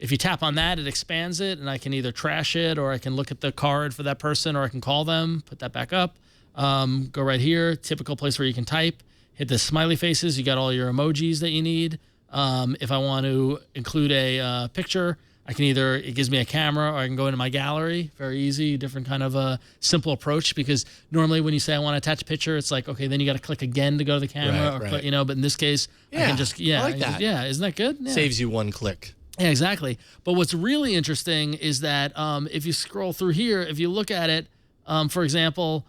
if you tap on that, it expands it, and I can either trash it, or I can look at the card for that person, or I can call them, put that back up. Go right here, typical place where you can type. Hit the smiley faces. You got all your emojis that you need. If I want to include a picture, I can either, it gives me a camera, or I can go into my gallery. Very easy, different kind of a simple approach, because normally when you say I want to attach a picture, it's like, okay, then you got to click again to go to the camera, Right. Click, but in this case, I can just, I like that. Isn't that good? Yeah. Saves you one click. Yeah, exactly. But what's really interesting is that if you scroll through here, if you look at it, for example,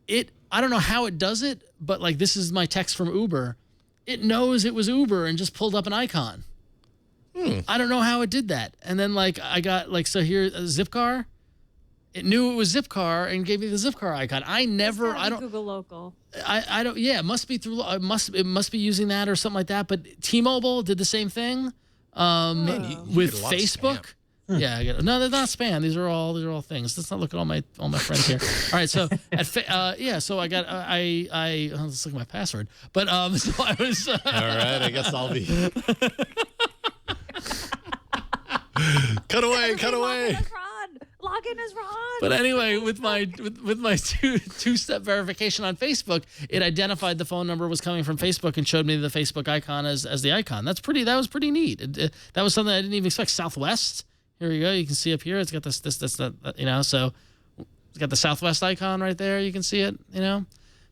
I don't know how it does it, but like this is my text from Uber. It knows it was Uber and just pulled up an icon. I don't know how it did that. And then like I got like, so here, Zipcar, it knew it was Zipcar and gave me the Zipcar icon. I don't Google Local. I don't, yeah, it must be through, it must be using that or something like that. But T-Mobile did the same thing with Facebook. Yeah, I get it. No, they're not spam. These are all things. Let's not look at all my friends here. All right, so so I got let's look at my password. But so I was. All right, I guess I'll be. Cut away. Login is wrong. But anyway, with my two-step verification on Facebook, it identified the phone number was coming from Facebook and showed me the Facebook icon as the icon. That was pretty neat. That was something I didn't even expect. Southwest. Here we go. You can see up here. It's got this, so it's got the Southwest icon right there. You can see it,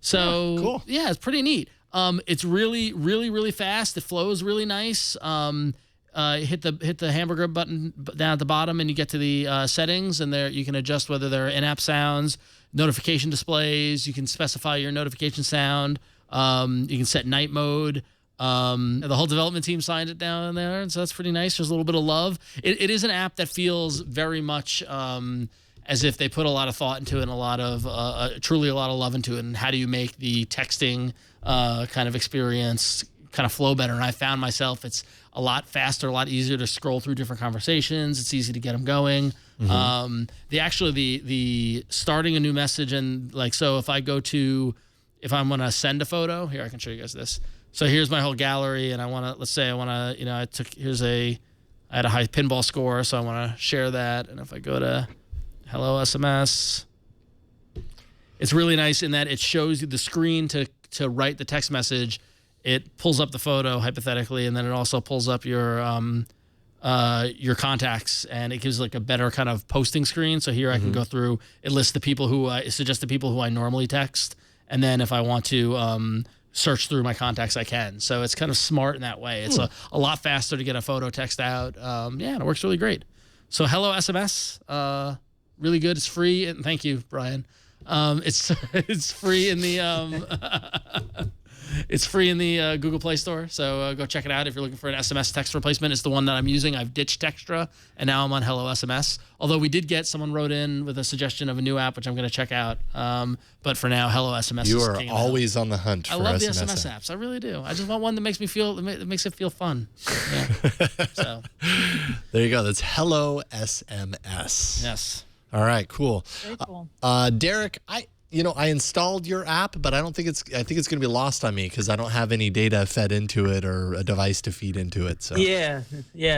So cool. Yeah, it's pretty neat. It's really, really, really fast. It flows really nice. Hit the hamburger button down at the bottom, and you get to the settings, and there you can adjust whether there are in-app sounds, notification displays. You can specify your notification sound. You can set night mode. The whole development team signed it down there, and so that's pretty nice. There's a little bit of love. It is an app that feels very much as if they put a lot of thought into it and truly a lot of love into it. And how do you make the texting kind of experience kind of flow better? And I found myself, it's a lot faster, a lot easier to scroll through different conversations. It's easy to get them going. Mm-hmm. The starting a new message, and like, so if I'm going to send a photo, here, I can show you guys this. So here's my whole gallery, and I had a high pinball score, so I want to share that. And if I go to Hello SMS, it's really nice in that it shows you the screen to write the text message. It pulls up the photo hypothetically, and then it also pulls up your contacts, and it gives like a better kind of posting screen. So here I can go through. It lists the people it suggests the people who I normally text, and then if I want to search through my contacts, I can. So it's kind of smart in that way. It's a lot faster to get a photo text out. And it works really great. So Hello SMS, really good. It's free, and thank you, Brian. It's free in the it's free in the Google Play Store. So go check it out if you're looking for an SMS text replacement. It's the one that I'm using. I've ditched Textra, and now I'm on Hello SMS. Although we did get someone wrote in with a suggestion of a new app, which I'm going to check out. But for now, Hello SMS. You is are king always on the hunt for I love SMS the SMS apps. I really do. I just want one that makes it feel fun. Yeah. So there you go. That's Hello SMS. Yes. All right. Cool. Very cool. Derek, I installed your app, but I think it's going to be lost on me because I don't have any data fed into it or a device to feed into it. So yeah.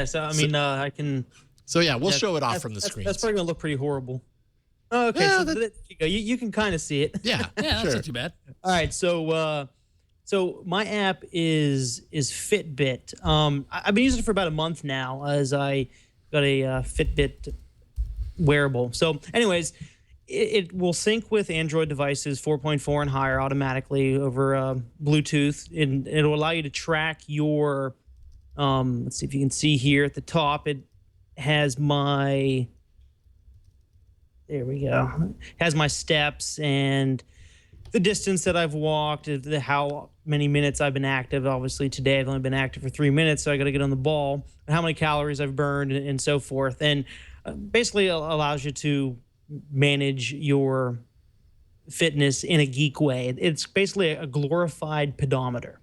So I mean, I can. So yeah, we'll show it off from the screen. That's probably gonna look pretty horrible. Oh, okay, Yeah, so there you go. You can kind of see it. Yeah, That's sure. not too bad. All right, so my app is Fitbit. I've been using it for about a month now, as I got a Fitbit wearable. So, anyways, it will sync with Android devices 4.4 and higher automatically over Bluetooth, and it'll allow you to track your. Let's see if you can see here at the top. It has my. There we go. Has my steps and the distance that I've walked, how many minutes I've been active. Obviously, today I've only been active for 3 minutes, so I got to get on the ball. How many calories I've burned and so forth. And basically allows you to manage your fitness in a geek way. It's basically a glorified pedometer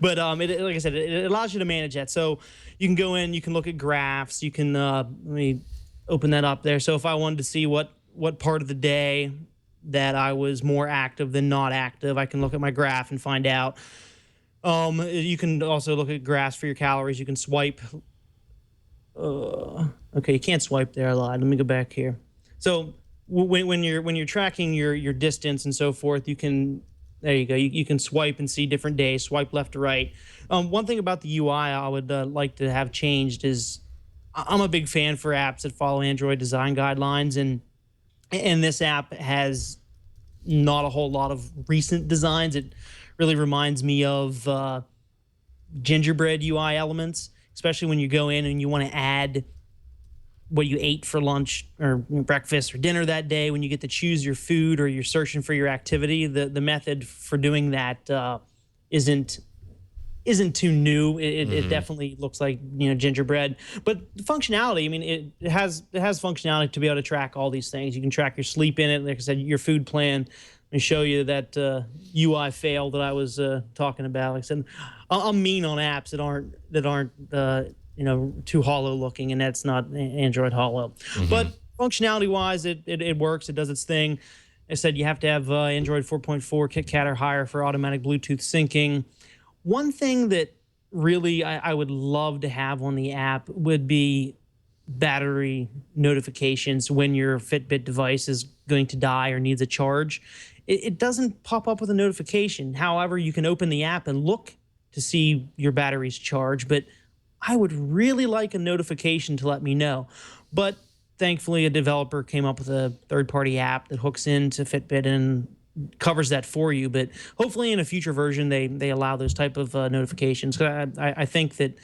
But like I said, it allows you to manage that. So you can go in, you can look at graphs, you can let me open that up there. So if I wanted to see what part of the day that I was more active than not active, I can look at my graph and find out. You can also look at graphs for your calories. You can swipe. Okay, you can't swipe there a lot. Let me go back here. So when you're tracking your distance and so forth, you can. There you go. You can swipe and see different days. Swipe left to right. One thing about the UI I would like to have changed is I'm a big fan for apps that follow Android design guidelines, and this app has not a whole lot of recent designs. It really reminds me of gingerbread UI elements, especially when you go in and you want to add what you ate for lunch or breakfast or dinner that day. When you get to choose your food or you're searching for your activity, the method for doing that isn't too new. It definitely looks like gingerbread, but the functionality. I mean, it has functionality to be able to track all these things. You can track your sleep in it. Like I said, your food plan. Let me show you that UI fail that I was talking about. Like I said, I'm mean on apps that aren't too hollow looking, and that's not Android hollow. But functionality wise, it works. It does its thing. I said you have to have Android 4.4 KitKat or higher for automatic Bluetooth syncing. One thing that really I would love to have on the app would be battery notifications when your Fitbit device is going to die or needs a charge. It doesn't pop up with a notification. However, you can open the app and look to see your battery's charge, but I would really like a notification to let me know. But thankfully, a developer came up with a third-party app that hooks into Fitbit and covers that for you. But hopefully in a future version, they allow those type of notifications. I think that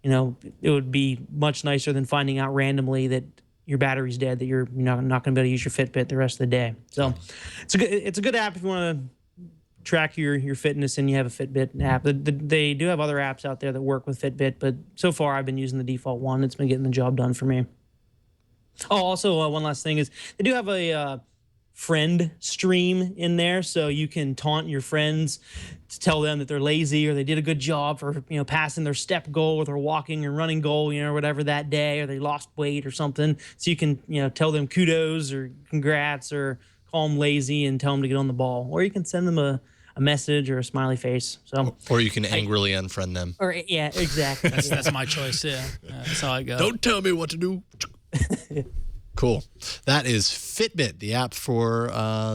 it would be much nicer than finding out randomly that your battery's dead, that you're not going to be able to use your Fitbit the rest of the day. So it's a good app if you want to track your fitness and you have a Fitbit app. They do have other apps out there that work with Fitbit, but so far I've been using the default one. It's been getting the job done for me. Oh, also one last thing is they do have a friend stream in there, so you can taunt your friends to tell them that they're lazy or they did a good job for passing their step goal or their walking and running goal, whatever that day, or they lost weight or something. So you can tell them kudos or congrats or call them lazy and tell them to get on the ball, or you can send them a message or a smiley face. So, or you can angrily unfriend them. Or yeah, exactly. That's my choice. Yeah, that's how I go. Don't tell me what to do. Cool. That is Fitbit, the app for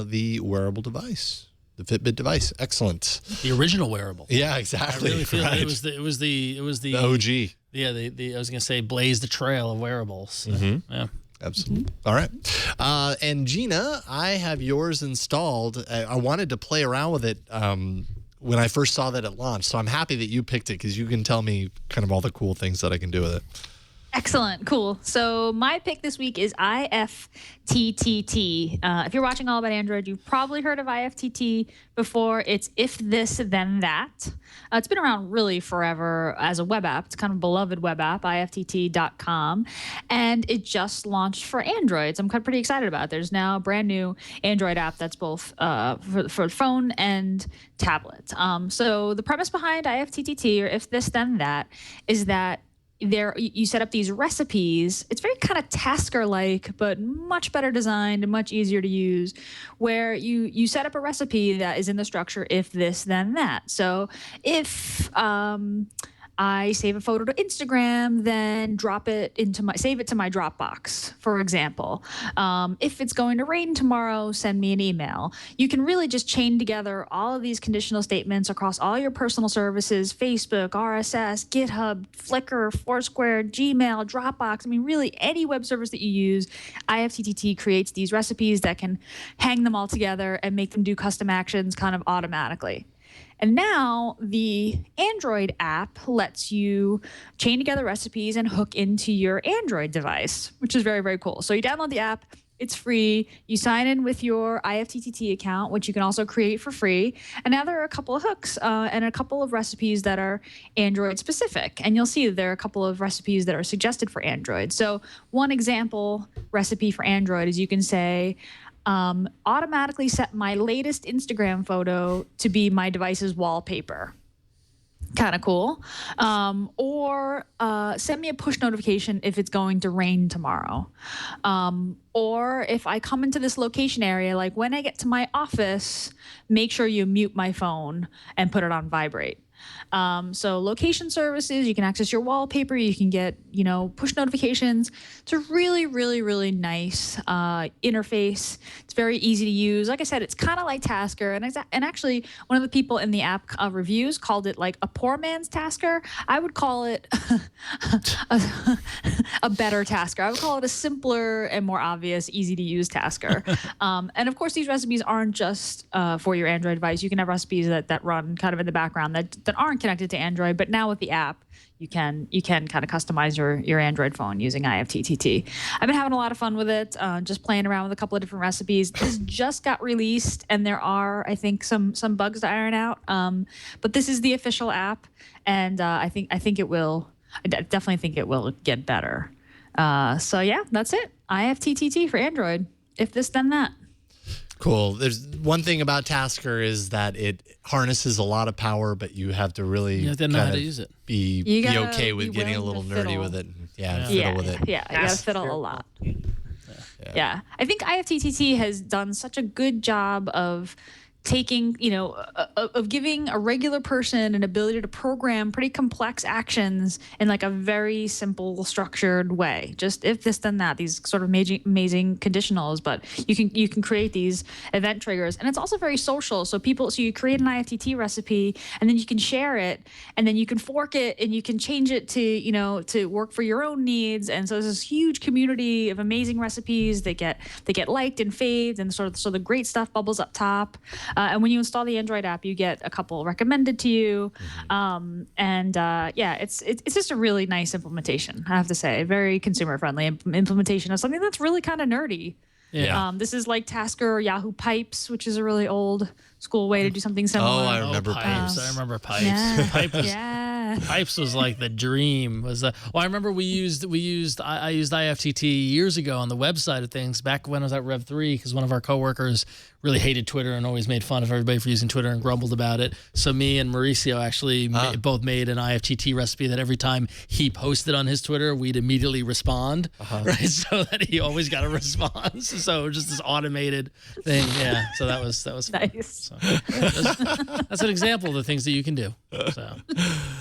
the wearable device, the Fitbit device. Excellent. The original wearable. Yeah, exactly. I really feel right. it was the OG. Yeah, I was gonna say blaze the trail of wearables. Yeah. Absolutely. All right. And Gina, I have yours installed. I wanted to play around with it when I first saw that it launched. So I'm happy that you picked it because you can tell me kind of all the cool things that I can do with it. Excellent. Cool. So my pick this week is IFTTT. If you're watching All About Android, you've probably heard of IFTTT before. It's If This Then That. It's been around really forever as a web app. It's kind of a beloved web app, IFTTT.com. And it just launched for Android. So I'm kind of pretty excited about it. There's now a brand new Android app that's both for phone and tablet. So the premise behind IFTTT, or If This Then That, is that you set up these recipes. It's very kind of Tasker-like, but much better designed and much easier to use, where you set up a recipe that is in the structure if this, then that. So if I save a photo to Instagram, then save it to my Dropbox, for example. If it's going to rain tomorrow, send me an email. You can really just chain together all of these conditional statements across all your personal services: Facebook, RSS, GitHub, Flickr, Foursquare, Gmail, Dropbox. I mean, really any web service that you use, IFTTT creates these recipes that can hang them all together and make them do custom actions kind of automatically. And now the Android app lets you chain together recipes and hook into your Android device, which is very, very cool. So you download the app. It's free. You sign in with your IFTTT account, which you can also create for free. And now there are a couple of hooks and a couple of recipes that are Android specific. And you'll see there are a couple of recipes that are suggested for Android. So one example recipe for Android is you can say, automatically set my latest Instagram photo to be my device's wallpaper. Kind of cool. Or send me a push notification if it's going to rain tomorrow. Or if I come into this location area, like when I get to my office, make sure you mute my phone and put it on vibrate. So location services, you can access your wallpaper, you can get, push notifications. It's a really, really, really nice interface. It's very easy to use. Like I said, it's kind of like Tasker. And actually, one of the people in the app reviews called it like a poor man's Tasker. I would call it a better Tasker. I would call it a simpler and more obvious, easy to use Tasker. And of course, these recipes aren't just for your Android device. You can have recipes that run kind of in the background that aren't connected to Android, but now with the app, you can kind of customize your Android phone using IFTTT. I've been having a lot of fun with it, just playing around with a couple of different recipes. This just got released, and there are, I think, some bugs to iron out. But this is the official app, and I definitely think it will get better. So yeah, that's it. IFTTT for Android. If this, then that. Cool. There's one thing about Tasker is that it harnesses a lot of power, but you have to really you have to know how to use it. Be okay with getting a little nerdy with it. Fiddle with it. Yeah, you gotta fiddle a lot. Yeah. I think IFTTT has done such a good job of taking, of giving a regular person an ability to program pretty complex actions in like a very simple, structured way. Just if this, then that, these sort of amazing conditionals, but you can create these event triggers. And it's also very social. So you create an IFTT recipe and then you can share it and then you can fork it and you can change it to work for your own needs. And so there's this huge community of amazing recipes that get liked and faved, and so the great stuff bubbles up top. And when you install the Android app, you get a couple recommended to you. It's just a really nice implementation, I have to say. A very consumer-friendly implementation of something that's really kind of nerdy. Yeah. This is like Tasker or Yahoo Pipes, which is a really old school way to do something similar. Oh, I remember Pipes. I remember Pipes. Yeah. Pipes was like the dream. I remember I used IFTT years ago on the website of things back when I was at Rev 3 because one of our coworkers really hated Twitter and always made fun of everybody for using Twitter and grumbled about it. So me and Mauricio actually both made an IFTT recipe that every time he posted on his Twitter, we'd immediately respond, right? So that he always got a response. So just this automated thing. Yeah. So that was fun. Nice. So, that's an example of the things that you can do. So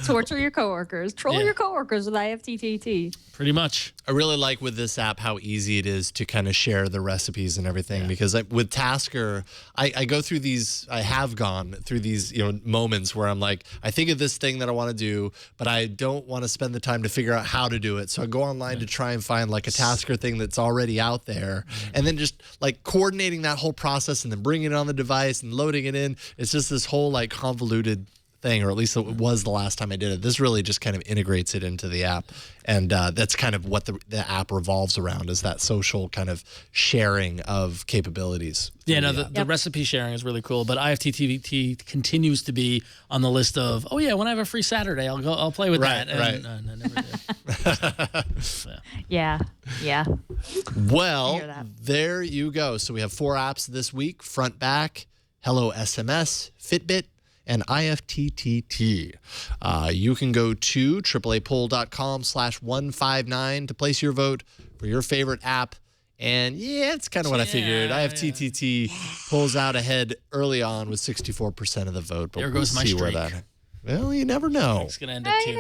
torture your coworkers, troll your coworkers with IFTTT. Pretty much. I really like with this app how easy it is to kind of share the recipes and everything because with Tasker, I go through these. I have gone through these moments where I'm like, I think of this thing that I want to do, but I don't want to spend the time to figure out how to do it. So I go online to try and find like a Tasker thing that's already out there, and then just like coordinating that whole process and then bringing it on the device and loading it in. It's just this whole like convoluted thing, or at least it was the last time I did it. This really just kind of integrates it into the app, and that's kind of what the app revolves around, is that social kind of sharing of capabilities. Yeah, no, the recipe sharing is really cool, but IFTTT continues to be on the list of, when I have a free Saturday, I'll play with that. And, I never did. Yeah. Well, there you go. So we have 4 apps this week: Front Back, Hello SMS, Fitbit, and IFTTT. You can go to AAApoll.com/159 to place your vote for your favorite app. And it's kind of what I figured. IFTTT pulls out ahead early on with 64% of the vote. But there goes my streak. Well, you never know. It's going to end at 2. You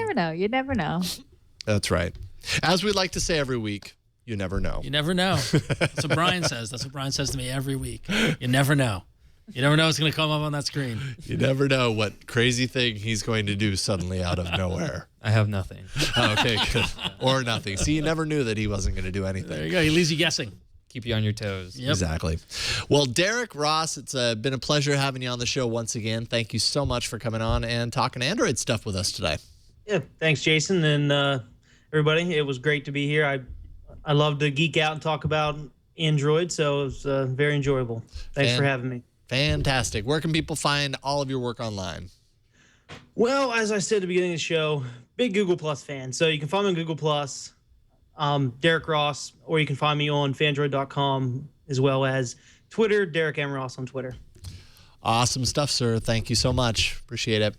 never know. That's right. As we like to say every week, you never know. You never know. That's what Brian says. That's what Brian says to me every week. You never know. You never know what's going to come up on that screen. You never know what crazy thing he's going to do suddenly out of nowhere. I have nothing. Okay, good. Or nothing. See, you never knew that he wasn't going to do anything. There you go. He leaves you guessing. Keep you on your toes. Yep. Exactly. Well, Derek Ross, it's been a pleasure having you on the show once again. Thank you so much for coming on and talking Android stuff with us today. Yeah, thanks, Jason, and everybody. It was great to be here. I love to geek out and talk about Android, so it was very enjoyable. Thanks for having me. Fantastic. Where can people find all of your work online? Well, as I said at the beginning of the show, big Google Plus fan. So you can find me on Google Plus, Derek Ross, or you can find me on Fandroid.com, as well as Twitter, Derek M. Ross on Twitter. Awesome stuff, sir. Thank you so much. Appreciate it.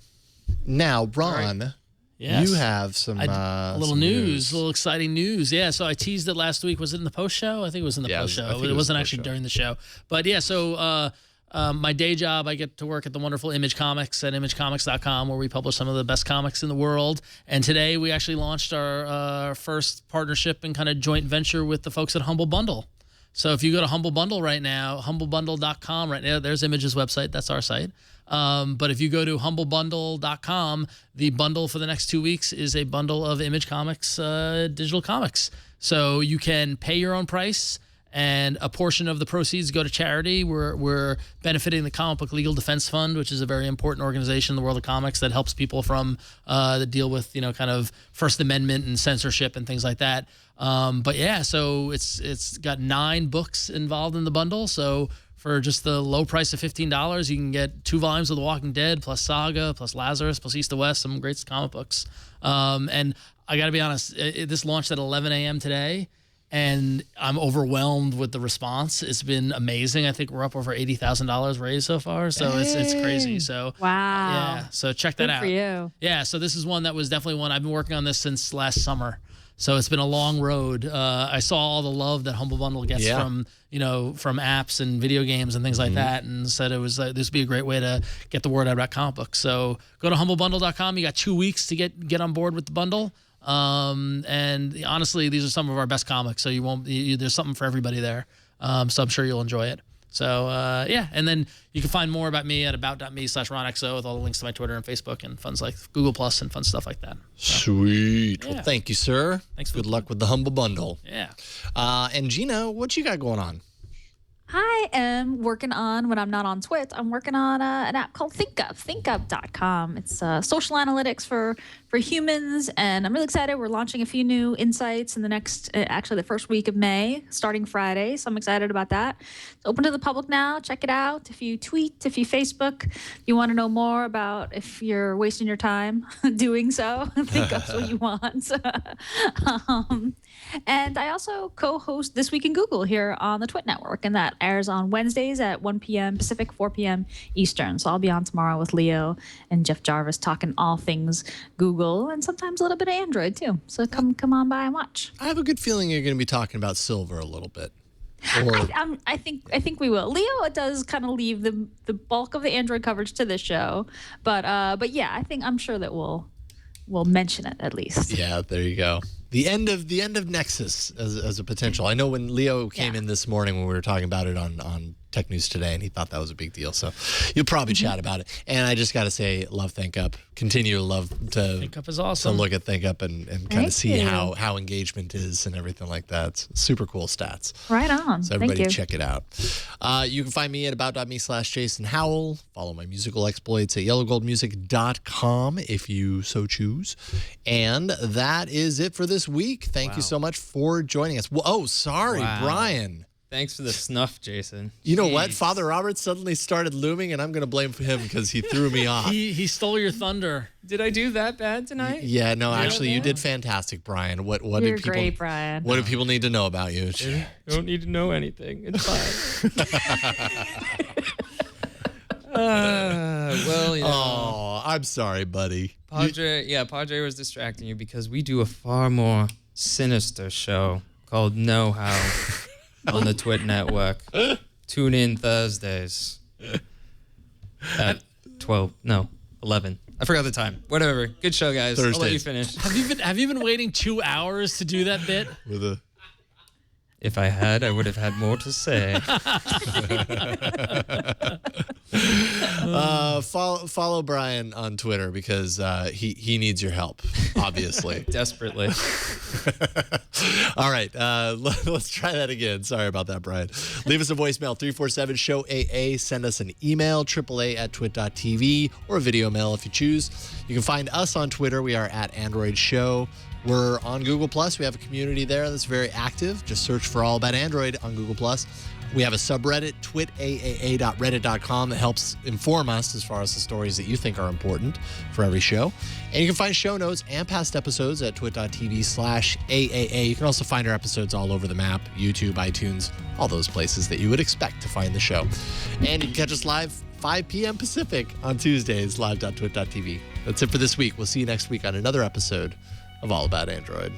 Now, Ron, Yes. you have some a little news, a little exciting news. Yeah, so I teased it last week. Was it in the post show? I think it was in the post show. It wasn't actually during the show. But yeah, so my day job, I get to work at the wonderful Image Comics at imagecomics.com, where we publish some of the best comics in the world. And today we actually launched our first partnership and kind of joint venture with the folks at Humble Bundle. So if you go to Humble Bundle right now, humblebundle.com right now, there's Image's website. That's our site. But if you go to humblebundle.com, the bundle for the next 2 weeks is a bundle of Image Comics digital comics. So you can pay your own price, and a portion of the proceeds go to charity. We're benefiting the Comic Book Legal Defense Fund, which is a very important organization in the world of comics that helps people from that deal with kind of First Amendment and censorship and things like that. But yeah, so it's got 9 books involved in the bundle. So for just the low price of $15, you can get 2 volumes of The Walking Dead, plus Saga, plus Lazarus, plus East to West, some great comic books. And I got to be honest, this launched at 11 a.m. today, and I'm overwhelmed with the response. It's been amazing. I think we're up over $80,000 raised so far, so it's crazy. So wow, yeah. So check that out. Good for you. Yeah. So this is one that was definitely one I've been working on this since last summer. So it's been a long road. I saw all the love that Humble Bundle gets from apps and video games and things like that, and said it was this would be a great way to get the word out about comic books. So go to humblebundle.com. You got 2 weeks to get on board with the bundle. And honestly, these are some of our best comics. So there's something for everybody there. So I'm sure you'll enjoy it. So yeah, and then you can find more about me at about.me/RonXO with all the links to my Twitter and Facebook and funds like Google Plus and fun stuff like that. So, sweet. Yeah. Well, thank you, sir. Thanks. Good luck with the Humble Bundle. Yeah. And Gina, what you got going on? I am working on, when I'm not on Twitch, I'm working on an app called ThinkUp, thinkup.com. It's social analytics for humans, and I'm really excited. We're launching a few new insights in the next, actually the first week of May, starting Friday, so I'm excited about that. It's open to the public now. Check it out. If you tweet, if you Facebook, if you want to know more about if you're wasting your time doing so, ThinkUp's what you want. And I also co-host This Week in Google here on the Twit Network, and that airs on Wednesdays at 1 p.m. Pacific, 4 p.m. Eastern. So I'll be on tomorrow with Leo and Jeff Jarvis talking all things Google and sometimes a little bit of Android too. So come on by and watch. I have a good feeling you're going to be talking about silver a little bit. I think we will. Leo does kind of leave the bulk of the Android coverage to this show, but yeah, I'm sure that we'll mention it at least. Yeah, there you go. The end of Nexus as a potential. I know when Leo came in this morning when we were talking about it on Tech News Today, and he thought that was a big deal. So you'll probably chat about it. And I just got to say, love ThinkUp. Continue to love to ThinkUp is awesome. To look at ThinkUp and kind of see how engagement is and everything like that. It's super cool stats. Right on. So everybody Thank you. check it out. You can find me at about.me/Jason Howell. Follow my musical exploits at yellowgoldmusic.com if you so choose. And that is it for this week. Thank you so much for joining us. Oh, sorry, Brian. Thanks for the snuff, Jason. You know what? Father Robert suddenly started looming, and I'm going to blame him because he threw me off. He stole your thunder. Did I do that bad tonight? Yeah, no, actually, you did fantastic, Brian. What You're did people? great, Brian. What do people need to know about you? You don't need to know anything. It's fine. Well, you know. Oh, I'm sorry, buddy. Padre was distracting you because we do a far more sinister show called Know How on the Twit Network. Tune in Thursdays at 11. I forgot the time. Whatever. Good show, guys. Thursdays. I'll let you finish. Have you been waiting 2 hours to do that bit? If I had, I would have had more to say. Follow Brian on Twitter because he needs your help, obviously. Desperately. All right, let's try that again. Sorry about that, Brian. Leave us a voicemail, 347-SHOW-AA. Send us an email, AAA@twit.tv, or a video mail if you choose. You can find us on Twitter. We are at Android Show. We're on Google+. We have a community there that's very active. Just search for All About Android on Google+. We have a subreddit, twitaaa.reddit.com, that helps inform us as far as the stories that you think are important for every show. And you can find show notes and past episodes at twit.tv/AAA. You can also find our episodes all over the map, YouTube, iTunes, all those places that you would expect to find the show. And you can catch us live 5 p.m. Pacific on Tuesdays, live.twit.tv. That's it for this week. We'll see you next week on another episode of All About Android.